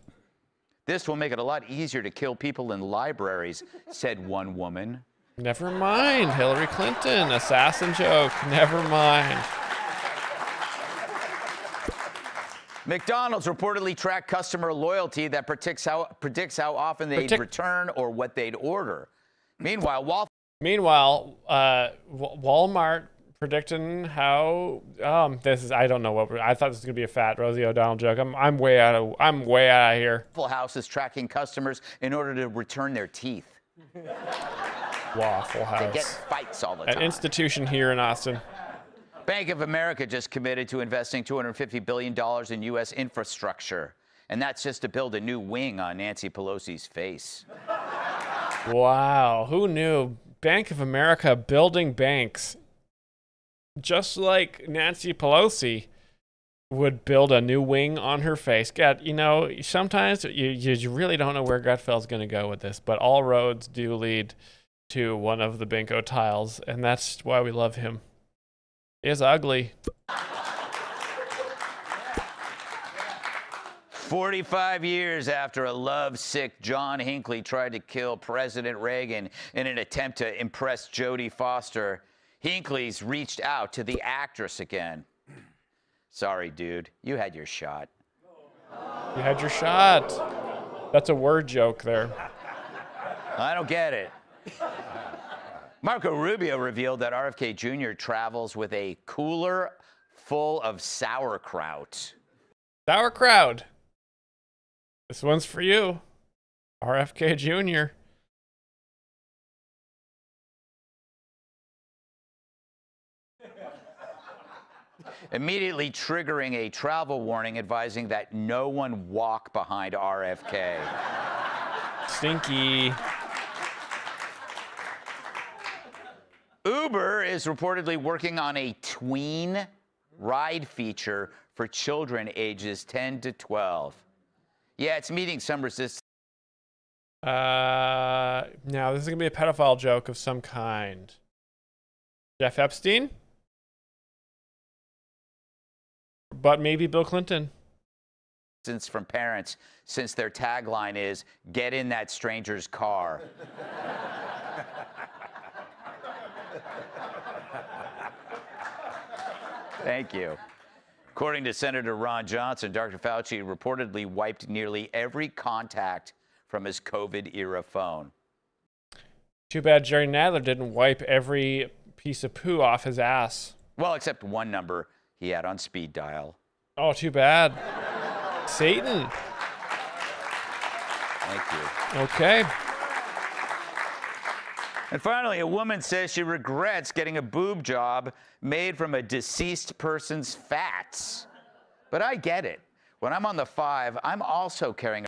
This will make it a lot easier to kill people in libraries, said one woman. Never mind, Hillary Clinton. Assassin joke. Never mind. McDonald's reportedly tracked customer loyalty that predicts how often they'd return or what they'd order. Meanwhile, Walmart predicting how I don't know what I thought this was gonna be a fat Rosie O'Donnell joke. I'm way out of here. Waffle House is tracking customers in order to return their teeth. Waffle House. They get fights all the time. An institution here in Austin. Bank of America just committed to investing $250 billion in U.S. infrastructure. And that's just to build a new wing on Nancy Pelosi's face. Wow. Who knew? Bank of America building banks. just like Nancy Pelosi would build a new wing on her face. God, you know, sometimes you really don't know where Gutfeld's going to go with this, but all roads do lead to one of the bingo tiles, and that's why we love him. He is ugly. 45 years after a lovesick John Hinckley tried to kill President Reagan in an attempt to impress Jodie Foster, Hinckley's reached out to the actress again. Sorry, dude. You had your shot. You had your shot. That's a word joke there. I don't get it. Marco Rubio revealed that RFK Jr. travels with a cooler full of sauerkraut. Sauerkraut. This one's for you, RFK Jr. Immediately triggering a travel warning advising that no one walk behind RFK. Stinky. Uber is reportedly working on a tween ride feature for children ages 10 to 12. Yeah, it's meeting some resistance. Now this is gonna be a pedophile joke of some kind. Jeff Epstein? But maybe Bill Clinton. From parents, since their tagline is, "Get in that stranger's car." Thank you. According to Senator Ron Johnson, Dr. Fauci reportedly wiped nearly every contact from his COVID-era phone. Too bad Jerry Nadler didn't wipe every piece of poo off his ass. Well, except one number he had on speed dial. Oh, too bad. Satan. Thank you. Okay. And finally, a woman says she regrets getting a boob job made from a deceased person's fats. But I get it. When I'm on the 5, I'm also carrying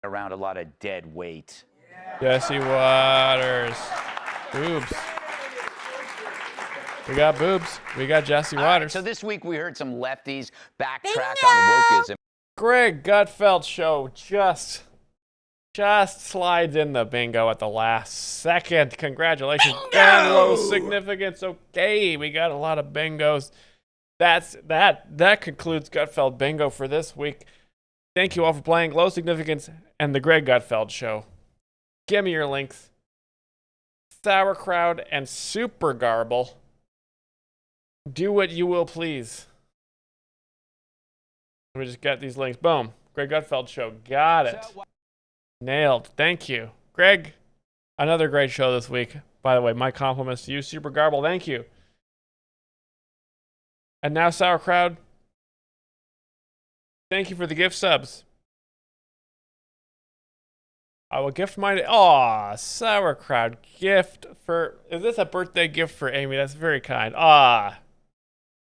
around a lot of dead weight. Jesse Waters. Boobs. We got boobs. We got Jesse Waters. So this week we heard some lefties backtrack on wokeism. Greg Gutfeld show just slides in the bingo at the last second. Congratulations. And low significance. Okay, we got a lot of bingos. That concludes Gutfeld bingo for this week. Thank you all for playing Low Significance and the Greg Gutfeld show. Give me your links. Sauerkraut and Super Garble. Do what you will, please. Let me just get these links. Boom. Greg Gutfeld show. Got it. Nailed. Thank you. Greg, another great show this week. By the way, my compliments to you. Super Garble. Thank you. And now Sauerkraut. Thank you for the gift subs. I will gift mine. Aw, Sauerkraut gift for... Is this a birthday gift for Amy? That's very kind. Ah,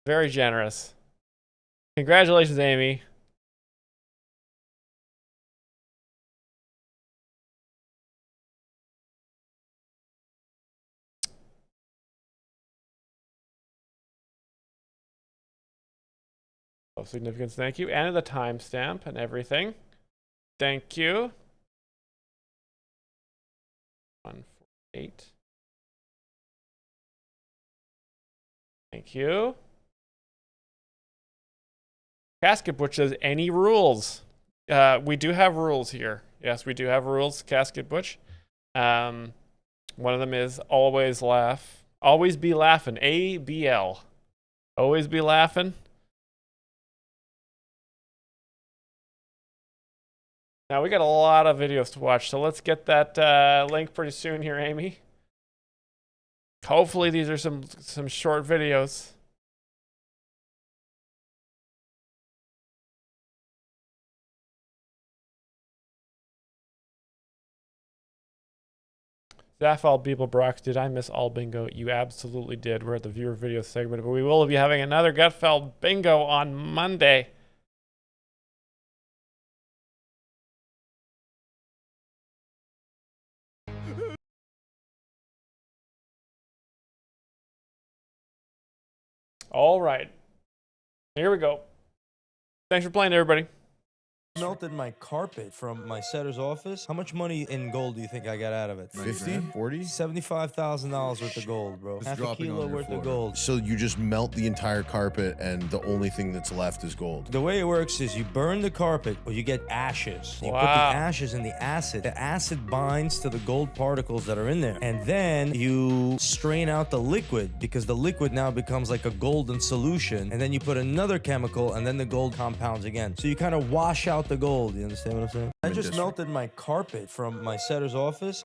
very generous. Congratulations, Amy. Of significance, thank you. And the timestamp and everything. Thank you. 148. Thank you. Casket Butch says, any rules? We do have rules here. Yes, we do have rules, Casket Butch. One of them is always laugh. Always be laughing. ABL. Always be laughing. Now, we got a lot of videos to watch, so let's get that link pretty soon here, Amy. Hopefully, these are some short videos. Zaphal Beeblebrox, did I miss all bingo? You absolutely did. We're at the viewer video segment, but we will be having another Gutfeld bingo on Monday. All right. Here we go. Thanks for playing, everybody. Melted my carpet from my setter's office. How much money in gold do you think I got out of it? 50? 40? $75,000 worth of gold, bro. It's Half a dropping kilo on your worth floor. of gold. So you just melt the entire carpet and the only thing that's left is gold. The way it works is you burn the carpet or you get ashes. You put the ashes in the acid. The acid binds to the gold particles that are in there. And then you strain out the liquid because the liquid now becomes like a golden solution. And then you put another chemical and then the gold compounds again. So you kind of wash out the gold. You understand what I'm saying? I just melted my carpet from my setter's office.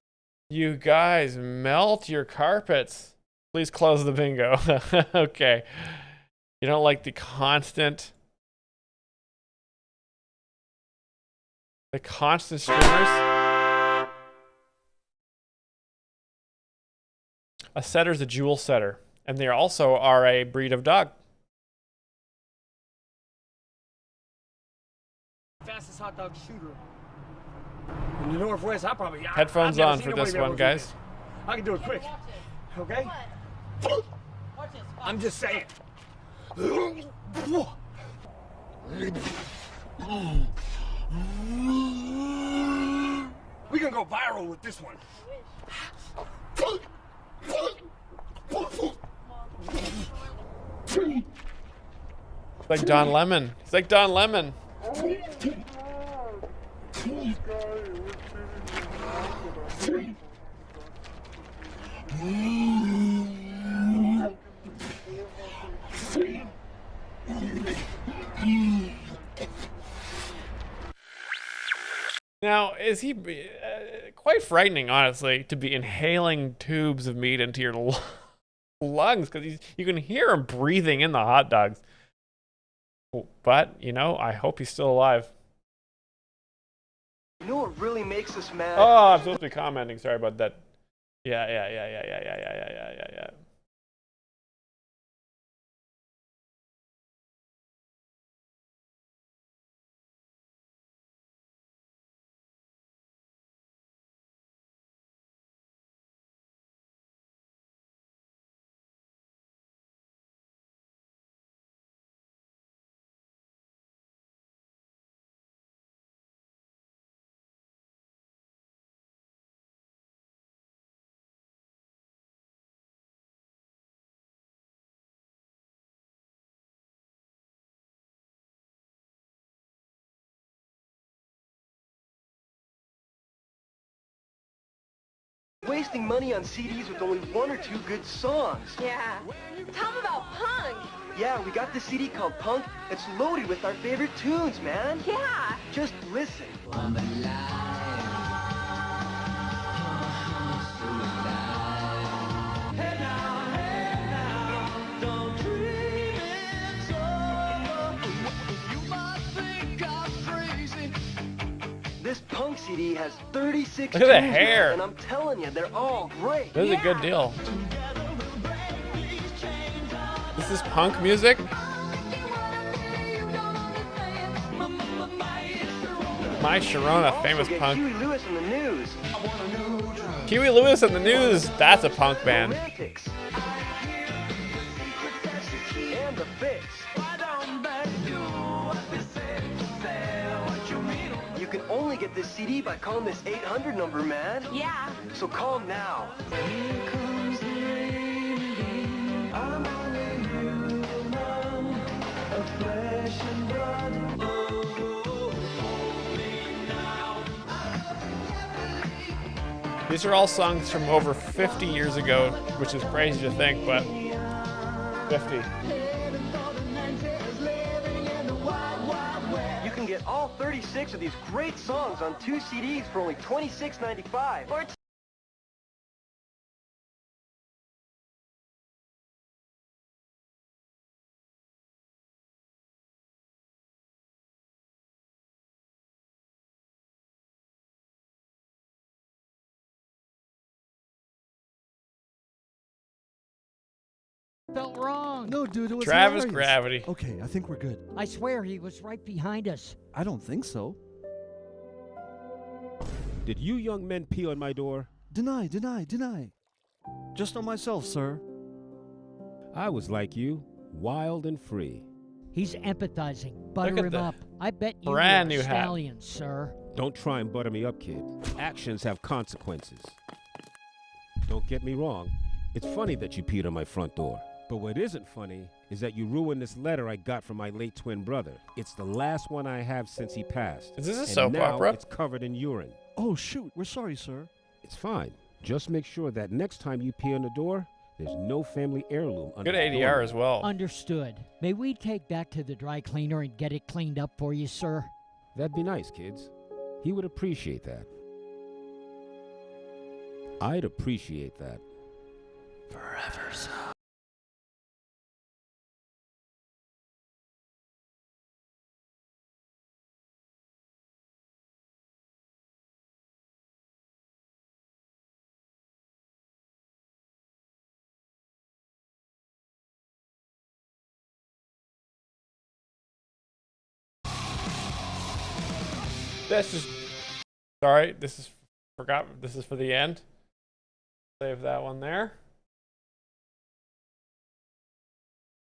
You guys melt your carpets. Please close the bingo. Okay. You don't like the constant streamers? A setter's a jewel setter, and they also are a breed of dog. Fastest hot dog shooter in the Northwest. Headphones on for this one, guys. I can do it quick. Okay? I'm just saying. We can go viral with this one. It's like Don Lemon. It's like Don Lemon. Now, is he quite frightening, honestly, to be inhaling tubes of meat into your lungs because you can hear him breathing in the hot dogs. But, you know, I hope he's still alive. You know what really makes us mad? Oh, I'm supposed to be commenting. Sorry about that. Yeah. Wasting money on CDs with only one or two good songs. Yeah. Tell them about Punk. Yeah, we got the CD called Punk. It's loaded with our favorite tunes, man. Yeah. Just listen. This Punk CD has 36 Look at the tunes, hair. and I'm telling you, they're all great. This is a good deal. This is punk music? My Sharona, famous punk. Huey Lewis in the News. Huey Lewis and the News. That's a punk band. Romantics. And the Fix. You can only get this CD by calling this 800 number, man. Yeah. So call now. These are all songs from over 50 years ago, which is crazy to think, but 50. You can get all 36 of these great songs on 2 CDs for only $26.95. Or Felt wrong. No, dude, it was Travis hilarious. Gravity. Okay, I think we're good. I swear he was right behind us. I don't think so. Did you young men pee on my door? Deny. Just on myself, sir. I was like you, wild and free. He's empathizing. Butter Look at him the up. I bet you brand are new a hat. stallion, sir. Don't try and butter me up, kid. Actions have consequences. Don't get me wrong. It's funny that you peed on my front door. But what isn't funny is that you ruined this letter I got from my late twin brother. It's the last one I have since he passed. Is this a And soap now opera? It's covered in urine. Oh, shoot. We're sorry, sir. It's fine. Just make sure that next time you pee on the door, there's no family heirloom under Good the ADR door. as well. Understood. May we take that to the dry cleaner and get it cleaned up for you, sir? That'd be nice, kids. He would appreciate that. I'd appreciate that. Forever so. This is sorry. This is forgot. This is for the end. Save that one there.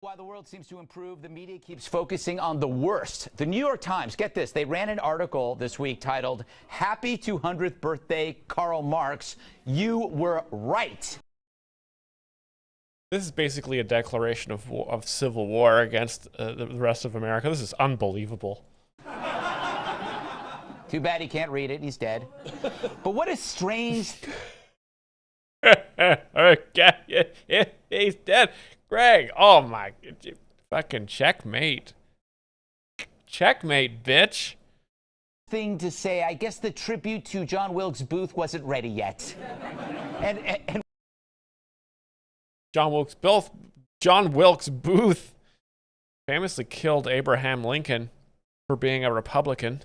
While the world seems to improve, the media keeps focusing on the worst. The New York Times, get this, they ran an article this week titled, "Happy 200th Birthday, Karl Marx. You were right." This is basically a declaration of civil war against the rest of America. This is unbelievable. Too bad he can't read it. He's dead. But what a strange... Okay, he's dead. Greg, oh my, fucking checkmate. Checkmate, bitch. thing to say. I guess the tribute to John Wilkes Booth wasn't ready yet. And John Wilkes Booth famously killed Abraham Lincoln for being a Republican.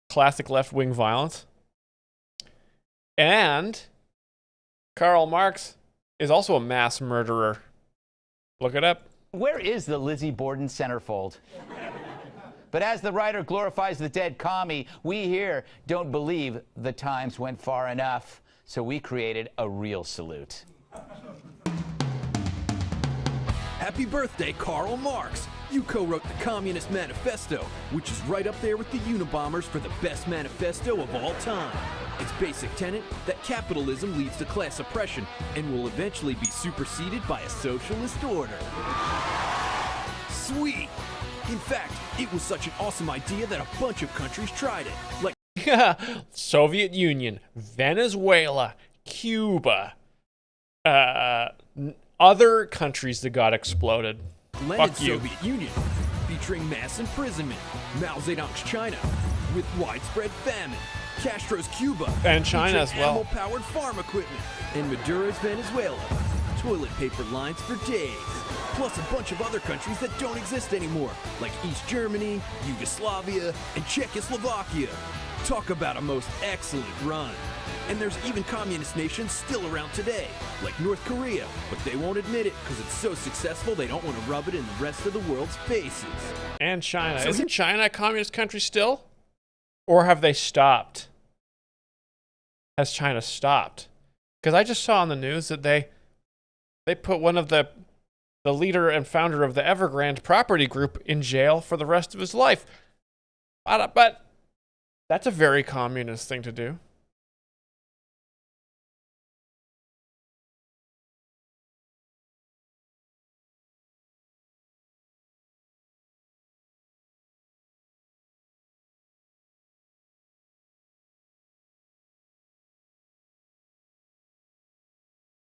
Classic left-wing violence. And Karl Marx is also a mass murderer. Look it up. Where is the Lizzie Borden centerfold? But as the writer glorifies the dead commie, we here don't believe the times went far enough. So we created a real salute. Happy birthday, Karl Marx. You co-wrote the Communist Manifesto, which is right up there with the Unabombers for the best manifesto of all time. Its basic tenet that capitalism leads to class oppression and will eventually be superseded by a socialist order. Sweet! In fact, it was such an awesome idea that a bunch of countries tried it. Like Soviet Union, Venezuela, Cuba, other countries that got exploded. Lenin's Fuck you. Soviet Union, featuring mass imprisonment, Mao Zedong's China, with widespread famine, Castro's Cuba, And China as featuring well. animal-powered farm equipment, and Maduro's Venezuela, toilet paper lines for days, plus a bunch of other countries that don't exist anymore, like East Germany, Yugoslavia, and Czechoslovakia. Talk about a most excellent run. And there's even communist nations still around today, like North Korea, but they won't admit it because it's so successful they don't want to rub it in the rest of the world's faces. And China. So Isn't China a communist country still? Or have they stopped? Has China stopped? Because I just saw on the news that they put one of the leader and founder of the Evergrande property group in jail for the rest of his life. But that's a very communist thing to do.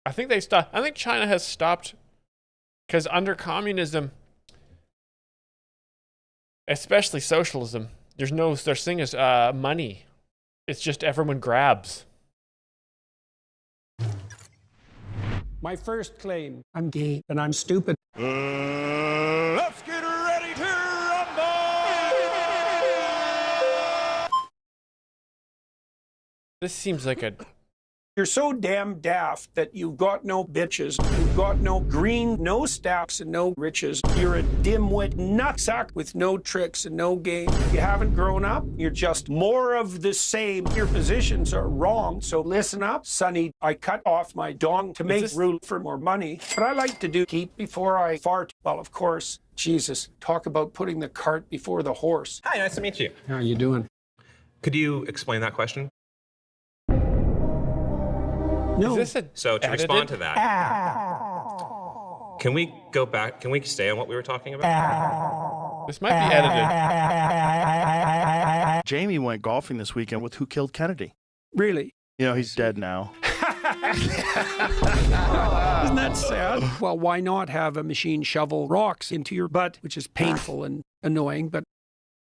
I think China has stopped because under communism, especially socialism, there's no such thing as money. It's just everyone grabs. My first claim, I'm gay and I'm stupid. Let's get ready to rumble! This seems like You're so damn daft that you've got no bitches, you've got no green, no stacks, and no riches. You're a dimwit nutsack with no tricks and no game. You haven't grown up, you're just more of the same. Your positions are wrong, so listen up, Sonny. I cut off my dong to make room for more money. But I like to do keep before I fart. Well, of course, Jesus, talk about putting the cart before the horse. Hi, nice to meet you. How are you doing? Could you explain that question? No. So to respond to that, can we go back? Can we stay on what we were talking about? This might be edited. Jamie went golfing this weekend with Who Killed Kennedy. Really? You know, he's dead now. Isn't that sad? Well, why not have a machine shovel rocks into your butt, which is painful and annoying, but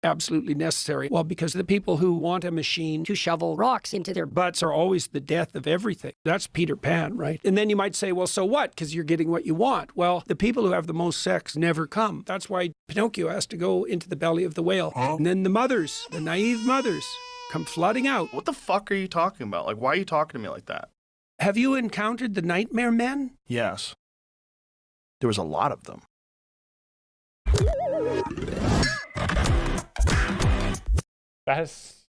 absolutely necessary? Well, because the people who want a machine to shovel rocks into their butts are always the death of everything. That's Peter Pan, right? And then you might say, well, so what? Because you're getting what you want. Well, the people who have the most sex never come. That's why Pinocchio has to go into the belly of the whale. And then the mothers, the naive mothers, come flooding out. What the fuck are you talking about? Like, why are you talking to me like that? Have you encountered the nightmare men? Yes. There was a lot of them. That's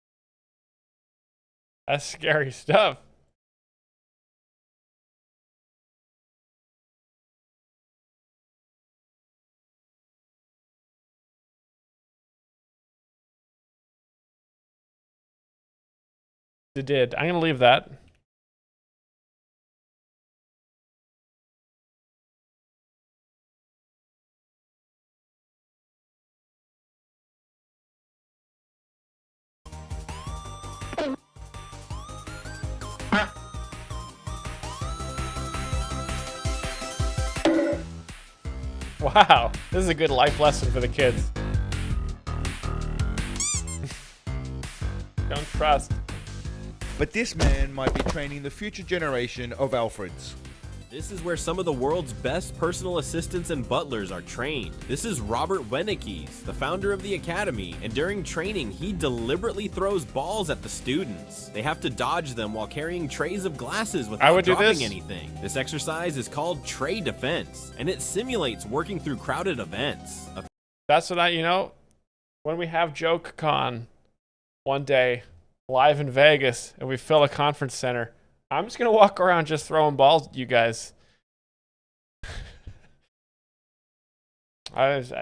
scary stuff. It did. I'm gonna leave that. Wow, this is a good life lesson for the kids. Don't trust. But this man might be training the future generation of Alfreds. This is where some of the world's best personal assistants and butlers are trained. This is Robert Wenekes, the founder of the Academy, and during training, he deliberately throws balls at the students. They have to dodge them while carrying trays of glasses without dropping anything. This exercise is called tray defense, and it simulates working through crowded events. That's what when we have JokeCon one day, live in Vegas, and we fill a conference center, I'm just going to walk around just throwing balls at you guys. Let's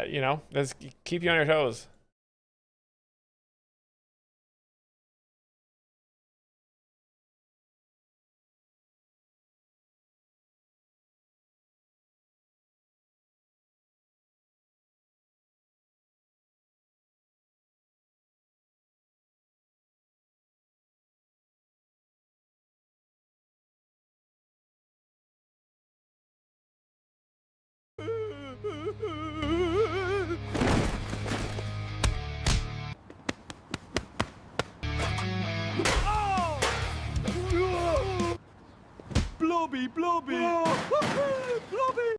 keep you on your toes. Blobby, Blobby! Blobby!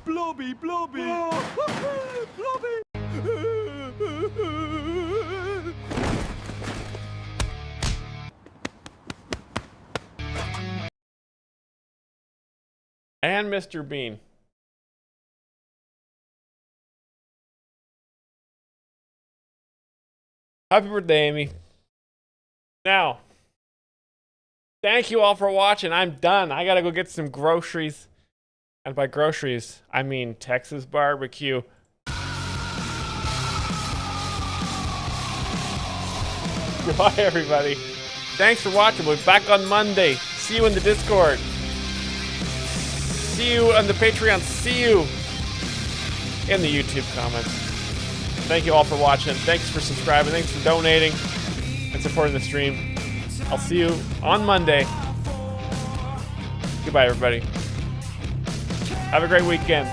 Blobby, Blobby! Blobby! And Mr. Bean. Happy birthday, Amy. Now, thank you all for watching. I'm done. I gotta go get some groceries. And by groceries, I mean Texas barbecue. Goodbye, everybody. Thanks for watching. We'll be back on Monday. See you in the Discord. See you on the Patreon. See you in the YouTube comments. Thank you all for watching. Thanks for subscribing. Thanks for donating and supporting the stream. I'll see you on Monday. Goodbye, everybody. Have a great weekend.